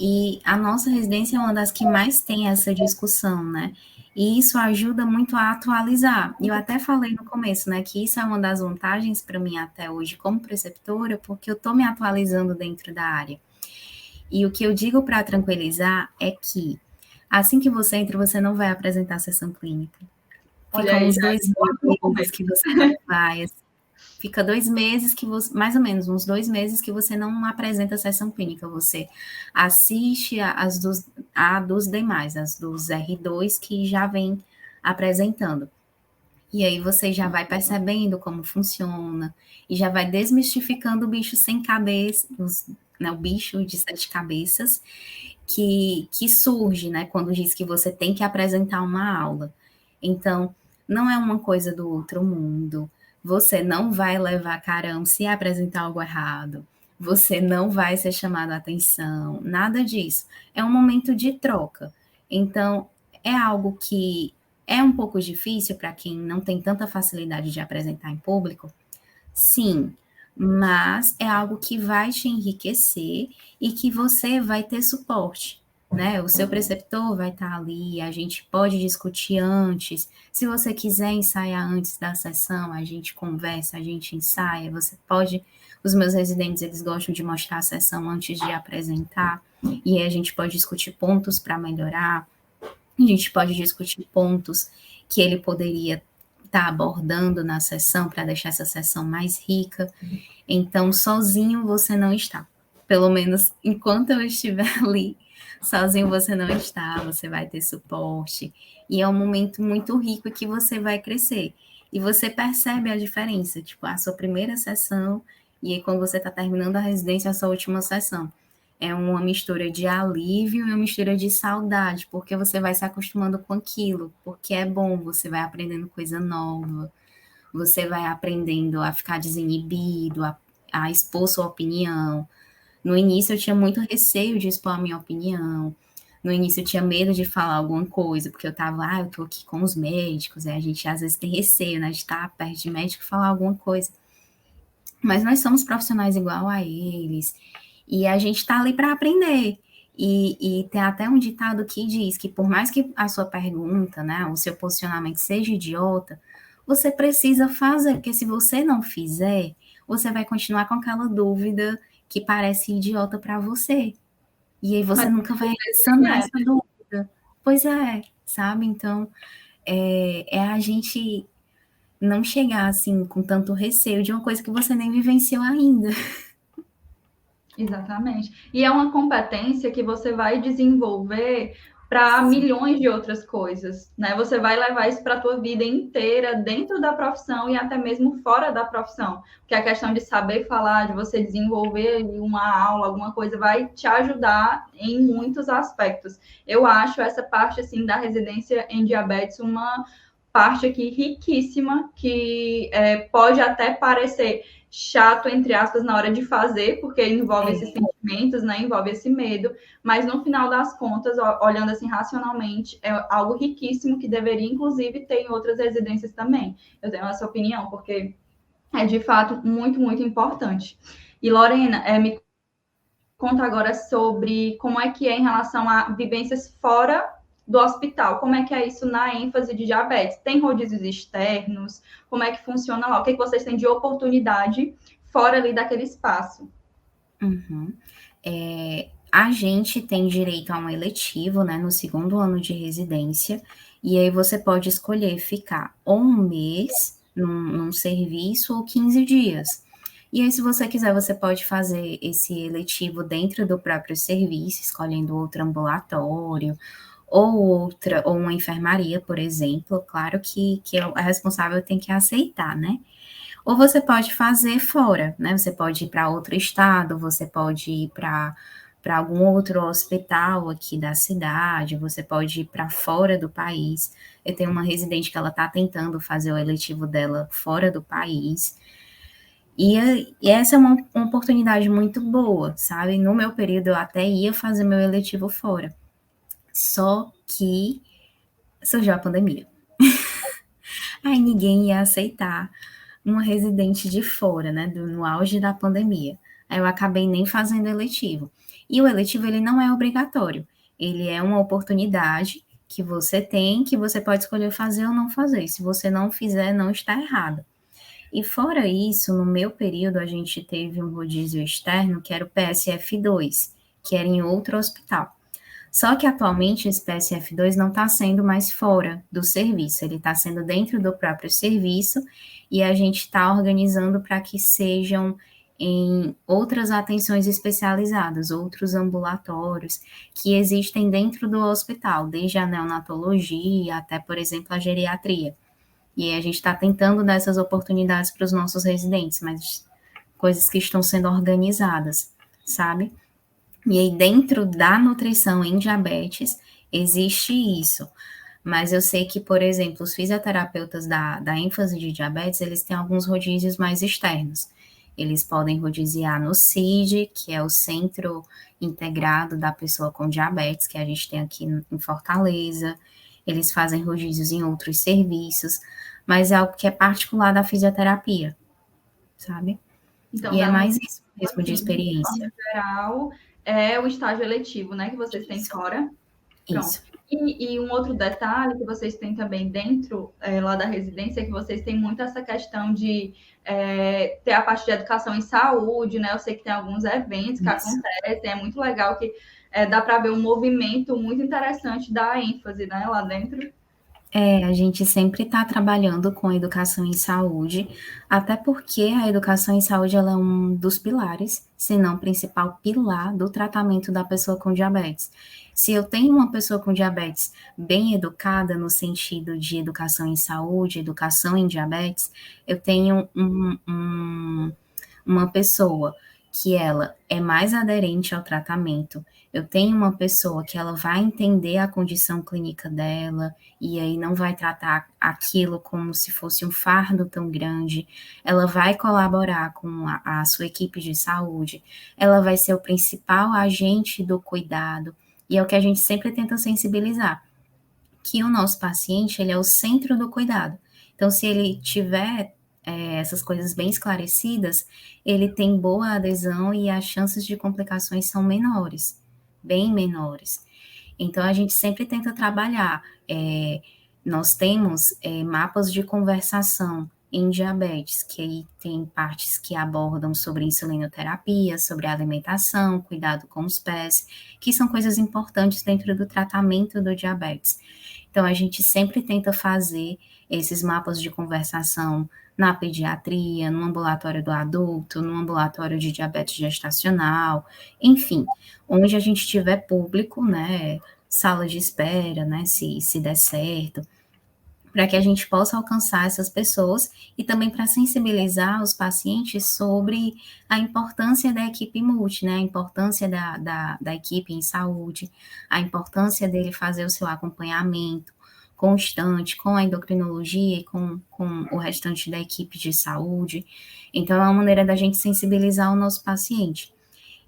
E a nossa residência é uma das que mais tem essa discussão, né? E isso ajuda muito a atualizar. E eu até falei no começo, né, que isso é uma das vantagens para mim até hoje como preceptora, porque eu estou me atualizando dentro da área. E o que eu digo para tranquilizar é que assim que você entra, você não vai apresentar a sessão clínica. Fica uns 2 meses que você não vai, assim. Fica 2 meses que você, mais ou menos, uns 2 meses que você não apresenta a sessão clínica, você assiste a dos demais, as dos R2 que já vem apresentando. E aí você já vai percebendo como funciona, e já vai desmistificando o bicho sem cabeça, né, o bicho de sete cabeças que surge, né, quando diz que você tem que apresentar uma aula. Então, não é uma coisa do outro mundo. Você não vai levar carão se apresentar algo errado. Você não vai ser chamado a atenção, nada disso. É um momento de troca. Então, é algo que é um pouco difícil para quem não tem tanta facilidade de apresentar em público, sim, mas é algo que vai te enriquecer e que você vai ter suporte, né? O seu preceptor vai estar ali, a gente pode discutir antes. Se você quiser ensaiar antes da sessão, a gente conversa, a gente ensaia. Você pode. Os meus residentes, eles gostam de mostrar a sessão antes de apresentar, e aí a gente pode discutir pontos para melhorar, a gente pode discutir pontos que ele poderia estar abordando na sessão para deixar essa sessão mais rica. Então, sozinho você não está. Pelo menos enquanto eu estiver ali, sozinho você não está, você vai ter suporte. E é um momento muito rico que você vai crescer. E você percebe a diferença, tipo, a sua primeira sessão e aí quando você está terminando a residência, a sua última sessão. É uma mistura de alívio e uma mistura de saudade, porque você vai se acostumando com aquilo, porque é bom, você vai aprendendo coisa nova, você vai aprendendo a ficar desinibido, a expor sua opinião. No início eu tinha muito receio de expor a minha opinião. No início eu tinha medo de falar alguma coisa, porque eu tava, eu tô aqui com os médicos, a gente às vezes tem receio, né, de estar perto de médico e falar alguma coisa. Mas nós somos profissionais igual a eles, e a gente tá ali para aprender. E tem até um ditado que diz que por mais que a sua pergunta, né, o seu posicionamento seja idiota, você precisa fazer, porque se você não fizer, você vai continuar com aquela dúvida que parece idiota para você. E aí você Mas nunca vai sanar essa dúvida. Pois é, sabe? Então, é a gente não chegar assim com tanto receio de uma coisa que você nem vivenciou ainda. exatamente. E é uma competência que você vai desenvolver para milhões de outras coisas, né? Você vai levar isso para a tua vida inteira, dentro da profissão e até mesmo fora da profissão. Porque a questão de saber falar, de você desenvolver uma aula, alguma coisa, vai te ajudar em muitos aspectos. Eu acho essa parte, assim, da residência em diabetes uma parte aqui riquíssima, que pode até parecer chato, entre aspas, na hora de fazer, porque envolve esses sentimentos, né? Envolve esse medo, mas no final das contas, olhando assim racionalmente, é algo riquíssimo que deveria, inclusive, ter em outras residências também. Eu tenho essa opinião, porque é de fato muito, muito importante. E Lorena, me conta agora sobre como é que é em relação a vivências fora do hospital. Como é que é isso na ênfase de diabetes? Tem rodízios externos? Como é que funciona lá? O que, é que vocês têm de oportunidade fora ali daquele espaço? Uhum. A gente tem direito a um eletivo, né, no segundo ano de residência, e aí você pode escolher ficar ou um mês num serviço ou 15 dias. E aí, se você quiser, você pode fazer esse eletivo dentro do próprio serviço, escolhendo outro ambulatório, ou uma enfermaria, por exemplo. Claro que a responsável tem que aceitar, né? Ou você pode fazer fora, né? Você pode ir para outro estado, você pode ir para algum outro hospital aqui da cidade, você pode ir para fora do país. Eu tenho uma residente que ela está tentando fazer o eletivo dela fora do país. E essa é uma oportunidade muito boa, sabe? No meu período eu até ia fazer meu eletivo fora. Só que surgiu a pandemia. Aí ninguém ia aceitar uma residente de fora, né, no auge da pandemia. Aí eu acabei nem fazendo eletivo. E o eletivo, ele não é obrigatório. Ele é uma oportunidade que você tem, que você pode escolher fazer ou não fazer. Se você não fizer, não está errado. E fora isso, no meu período, a gente teve um rodízio externo, que era o PSF2, que era em outro hospital. Só que atualmente esse PSF2 não está sendo mais fora do serviço, ele está sendo dentro do próprio serviço e a gente está organizando para que sejam em outras atenções especializadas, outros ambulatórios que existem dentro do hospital, desde a neonatologia até, por exemplo, a geriatria. E a gente está tentando dar essas oportunidades para os nossos residentes, mas coisas que estão sendo organizadas, sabe? E aí, dentro da nutrição em diabetes, existe isso. Mas eu sei que, por exemplo, os fisioterapeutas da ênfase de diabetes, eles têm alguns rodízios mais externos. Eles podem rodiziar no CID, que é o Centro Integrado da Pessoa com Diabetes, que a gente tem aqui em Fortaleza. Eles fazem rodízios em outros serviços, mas é algo que é particular da fisioterapia, sabe? Então, E é da mais isso mesmo de assim, de forma experiência. geral, é o estágio eletivo, né, que vocês têm Isso, fora. Pronto. isso. E um outro detalhe que vocês têm também dentro lá da residência é que vocês têm muito essa questão de ter a parte de educação em saúde, né? Eu sei que tem alguns eventos que Isso. acontecem, é muito legal que dá para ver um movimento muito interessante da ênfase, né, lá dentro. A gente sempre está trabalhando com educação em saúde, até porque a educação em saúde ela é um dos pilares, se não o principal pilar do tratamento da pessoa com diabetes. Se eu tenho uma pessoa com diabetes bem educada no sentido de educação em saúde, educação em diabetes, eu tenho uma pessoa que ela é mais aderente ao tratamento, eu tenho uma pessoa que ela vai entender a condição clínica dela e aí não vai tratar aquilo como se fosse um fardo tão grande, ela vai colaborar com a sua equipe de saúde, ela vai ser o principal agente do cuidado, e é o que a gente sempre tenta sensibilizar, que o nosso paciente, ele é o centro do cuidado. Então, se ele tiver essas coisas bem esclarecidas, ele tem boa adesão e as chances de complicações são menores, bem menores. Então, a gente sempre tenta trabalhar. Nós temos mapas de conversação em diabetes, que aí tem partes que abordam sobre insulinoterapia, sobre alimentação, cuidado com os pés, que são coisas importantes dentro do tratamento do diabetes. Então, a gente sempre tenta fazer esses mapas de conversação na pediatria, no ambulatório do adulto, no ambulatório de diabetes gestacional, enfim, onde a gente tiver público, né, sala de espera, né, se der certo, para que a gente possa alcançar essas pessoas e também para sensibilizar os pacientes sobre a importância da equipe multi, né, a importância da equipe em saúde, a importância dele fazer o seu acompanhamento constante com a endocrinologia e com o restante da equipe de saúde. Então, é uma maneira da gente sensibilizar o nosso paciente.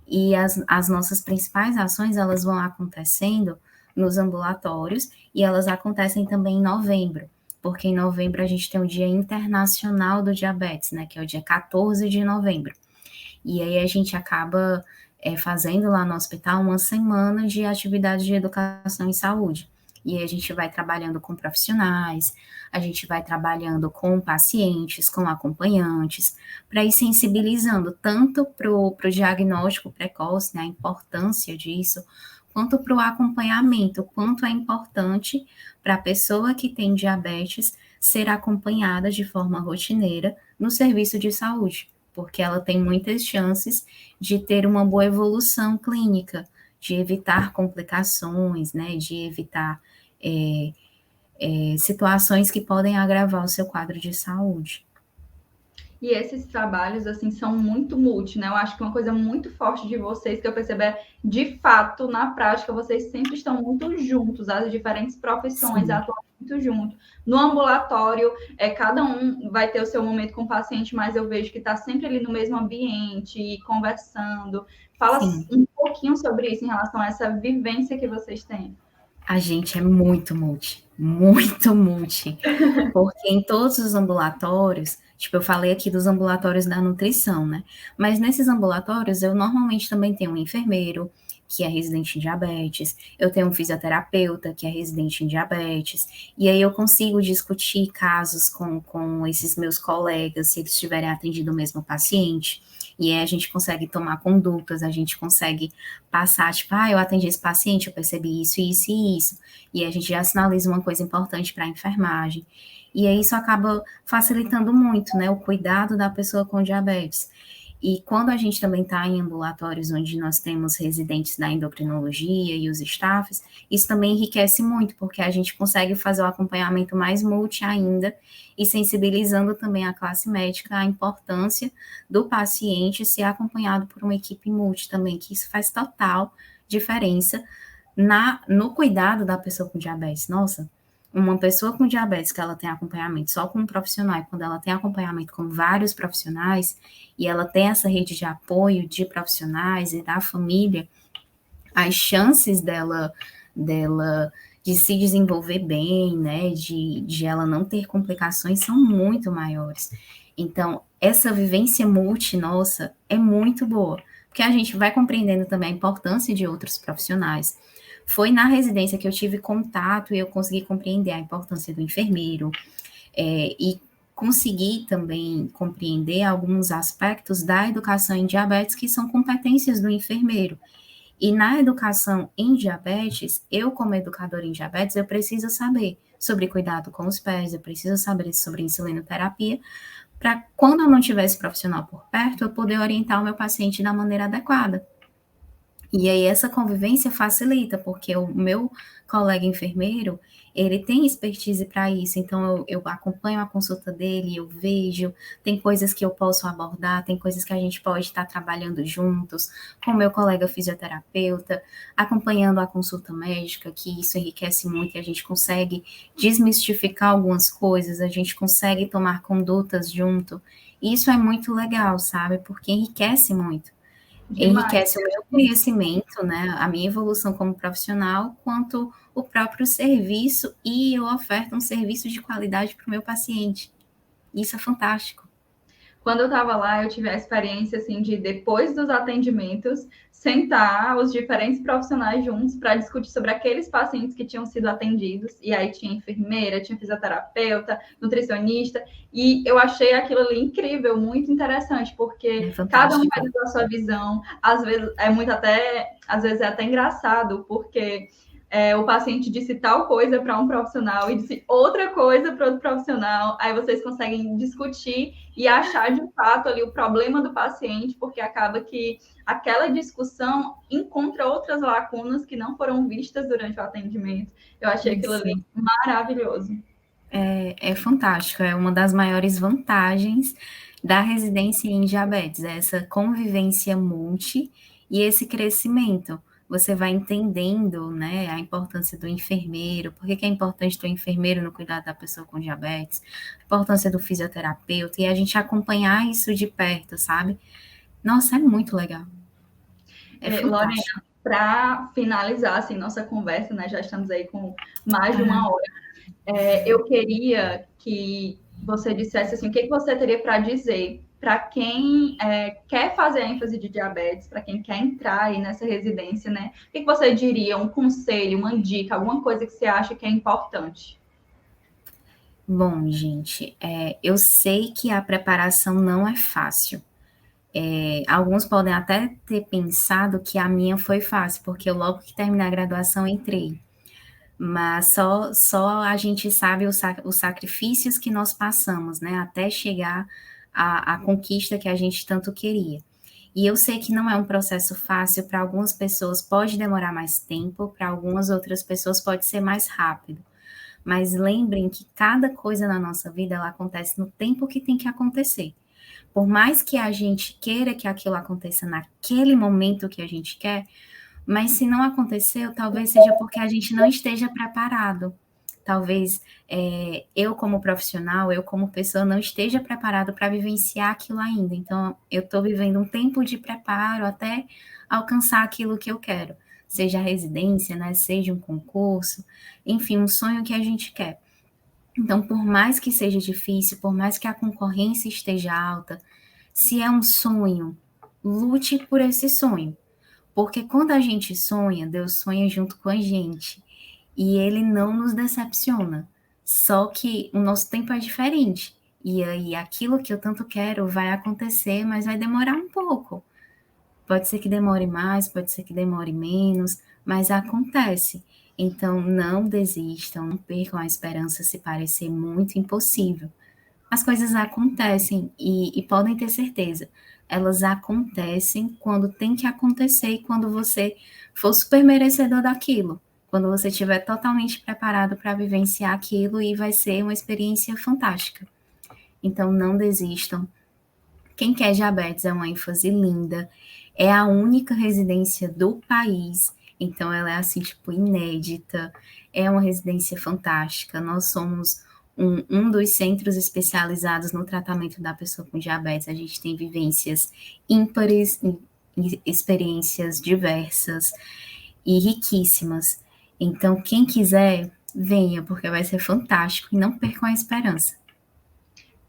E as nossas principais ações, elas vão acontecendo nos ambulatórios e elas acontecem também em novembro, porque em novembro a gente tem o Dia Internacional do Diabetes, né, que é o dia 14 de novembro. E aí a gente acaba fazendo lá no hospital uma semana de atividades de educação em saúde. E aí a gente vai trabalhando com profissionais, a gente vai trabalhando com pacientes, com acompanhantes, para ir sensibilizando tanto para o diagnóstico precoce, né, a importância disso, quanto para o acompanhamento, quanto é importante para a pessoa que tem diabetes ser acompanhada de forma rotineira no serviço de saúde, porque ela tem muitas chances de ter uma boa evolução clínica, de evitar complicações, né, de evitar situações que podem agravar o seu quadro de saúde. E esses trabalhos, assim, são muito multi, né? Eu acho que uma coisa muito forte de vocês que eu percebo é, de fato, na prática, vocês sempre estão muito juntos, as diferentes profissões atuam muito junto. No ambulatório, cada um vai ter o seu momento com o paciente, mas eu vejo que está sempre ali no mesmo ambiente, conversando. Fala Sim. um pouquinho sobre isso em relação a essa vivência que vocês têm. A gente é muito multi, porque em todos os ambulatórios, tipo, eu falei aqui dos ambulatórios da nutrição, né? Mas nesses ambulatórios eu normalmente também tenho um enfermeiro, que é residente em diabetes, eu tenho um fisioterapeuta, que é residente em diabetes, e aí eu consigo discutir casos com esses meus colegas, se eles tiverem atendido o mesmo paciente, e aí a gente consegue tomar condutas, a gente consegue passar, tipo, eu atendi esse paciente, eu percebi isso, isso e isso, e a gente já sinaliza uma coisa importante para a enfermagem, e aí isso acaba facilitando muito, né, o cuidado da pessoa com diabetes. E quando a gente também está em ambulatórios onde nós temos residentes da endocrinologia e os staffs, isso também enriquece muito, porque a gente consegue fazer o acompanhamento mais multi ainda e sensibilizando também a classe médica à importância do paciente ser acompanhado por uma equipe multi também, que isso faz total diferença no cuidado da pessoa com diabetes. Nossa, uma pessoa com diabetes que ela tem acompanhamento só com um profissional, e quando ela tem acompanhamento com vários profissionais, e ela tem essa rede de apoio de profissionais e da família, as chances dela de se desenvolver bem, né, de ela não ter complicações são muito maiores. Então, essa vivência multi nossa é muito boa, porque a gente vai compreendendo também a importância de outros profissionais. Foi na residência que eu tive contato e eu consegui compreender a importância do enfermeiro, e consegui também compreender alguns aspectos da educação em diabetes que são competências do enfermeiro. E na educação em diabetes, eu como educadora em diabetes, eu preciso saber sobre cuidado com os pés, eu preciso saber sobre insulinoterapia, para quando eu não tiver esse profissional por perto, eu poder orientar o meu paciente da maneira adequada. E aí essa convivência facilita, porque o meu colega enfermeiro, ele tem expertise para isso, então eu acompanho a consulta dele, eu vejo, tem coisas que eu posso abordar, tem coisas que a gente pode estar trabalhando juntos, com o meu colega fisioterapeuta, acompanhando a consulta médica, que isso enriquece muito e a gente consegue desmistificar algumas coisas, a gente consegue tomar condutas junto. E isso é muito legal, sabe? Porque enriquece muito. Demais. Enriquece o meu conhecimento, né, a minha evolução como profissional, quanto o próprio serviço, e eu oferto um serviço de qualidade para o meu paciente. Isso é fantástico. Quando eu estava lá, eu tive a experiência assim de depois dos atendimentos sentar os diferentes profissionais juntos para discutir sobre aqueles pacientes que tinham sido atendidos. E aí tinha enfermeira, tinha fisioterapeuta, nutricionista, e eu achei aquilo ali incrível, muito interessante, porque cada um vai dar a sua visão. Às vezes é até engraçado, porque o paciente disse tal coisa para um profissional e disse outra coisa para outro profissional, aí vocês conseguem discutir e achar de fato ali o problema do paciente, porque acaba que aquela discussão encontra outras lacunas que não foram vistas durante o atendimento. Eu achei aquilo ali maravilhoso. É fantástico, é uma das maiores vantagens da residência em diabetes, é essa convivência multi e esse crescimento. Você vai entendendo, né, a importância do enfermeiro, por que é importante ter um enfermeiro no cuidado da pessoa com diabetes, a importância do fisioterapeuta, e a gente acompanhar isso de perto, sabe? Nossa, é muito legal. É Lorena, fantástico. para finalizar assim, nossa conversa, né, já estamos aí com mais de uma hora, eu queria que você dissesse assim, o que você teria para dizer para quem quer fazer a ênfase de diabetes, para quem quer entrar aí nessa residência, né? O que você diria? Um conselho, uma dica, alguma coisa que você acha que é importante? Bom, gente, eu sei que a preparação não é fácil. Alguns podem até ter pensado que a minha foi fácil, porque eu logo que terminei a graduação entrei. Mas só a gente sabe os sacrifícios que nós passamos, né, até chegar à conquista que a gente tanto queria. E eu sei que não é um processo fácil, para algumas pessoas pode demorar mais tempo, para algumas outras pessoas pode ser mais rápido. Mas lembrem que cada coisa na nossa vida, ela acontece no tempo que tem que acontecer. Por mais que a gente queira que aquilo aconteça naquele momento que a gente quer, mas se não aconteceu, talvez seja porque a gente não esteja preparado. Talvez eu, como profissional, eu, como pessoa, não esteja preparado para vivenciar aquilo ainda. Então, eu estou vivendo um tempo de preparo até alcançar aquilo que eu quero. Seja a residência, né? Seja um concurso, enfim, um sonho que a gente quer. Então, por mais que seja difícil, por mais que a concorrência esteja alta, se é um sonho, lute por esse sonho. Porque quando a gente sonha, Deus sonha junto com a gente. E ele não nos decepciona. Só que o nosso tempo é diferente. E aí aquilo que eu tanto quero vai acontecer, mas vai demorar um pouco. Pode ser que demore mais, pode ser que demore menos, mas acontece. Então não desistam, não percam a esperança se parecer muito impossível. As coisas acontecem e podem ter certeza. elas acontecem quando tem que acontecer e quando você for super merecedor daquilo. Quando você estiver totalmente preparado para vivenciar aquilo e vai ser uma experiência fantástica. Então, não desistam. Quem quer diabetes é uma ênfase linda. É a única residência do país. Então, ela é assim, tipo, inédita. É uma residência fantástica. Nós somos um dos centros especializados no tratamento da pessoa com diabetes. A gente tem vivências ímpares, experiências diversas e riquíssimas. Então, quem quiser, venha, porque vai ser fantástico e não percam a esperança.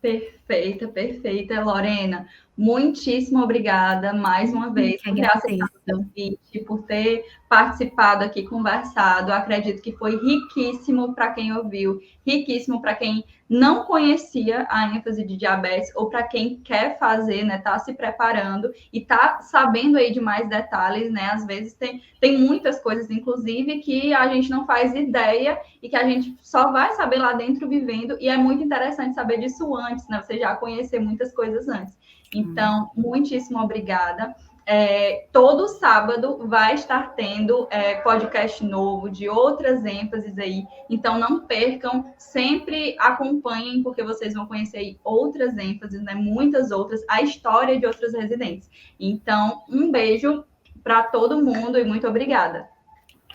Perfeita, perfeita, Lorena. Muitíssimo obrigada mais uma vez por ter aceitado o convite, por ter participado aqui, conversado. Acredito que foi riquíssimo para quem ouviu, riquíssimo para quem não conhecia a ênfase de diabetes ou para quem quer fazer, né? Tá se preparando e tá sabendo aí de mais detalhes, né? Às vezes tem muitas coisas, inclusive, que a gente não faz ideia e que a gente só vai saber lá dentro vivendo, e é muito interessante saber disso antes, né? Você já conhecer muitas coisas antes. Então, muitíssimo obrigada. Todo sábado vai estar tendo podcast novo de outras ênfases aí, então não percam, sempre acompanhem, porque vocês vão conhecer aí outras ênfases, né? Muitas outras, a história de outros residentes. Então, um beijo para todo mundo e muito obrigada.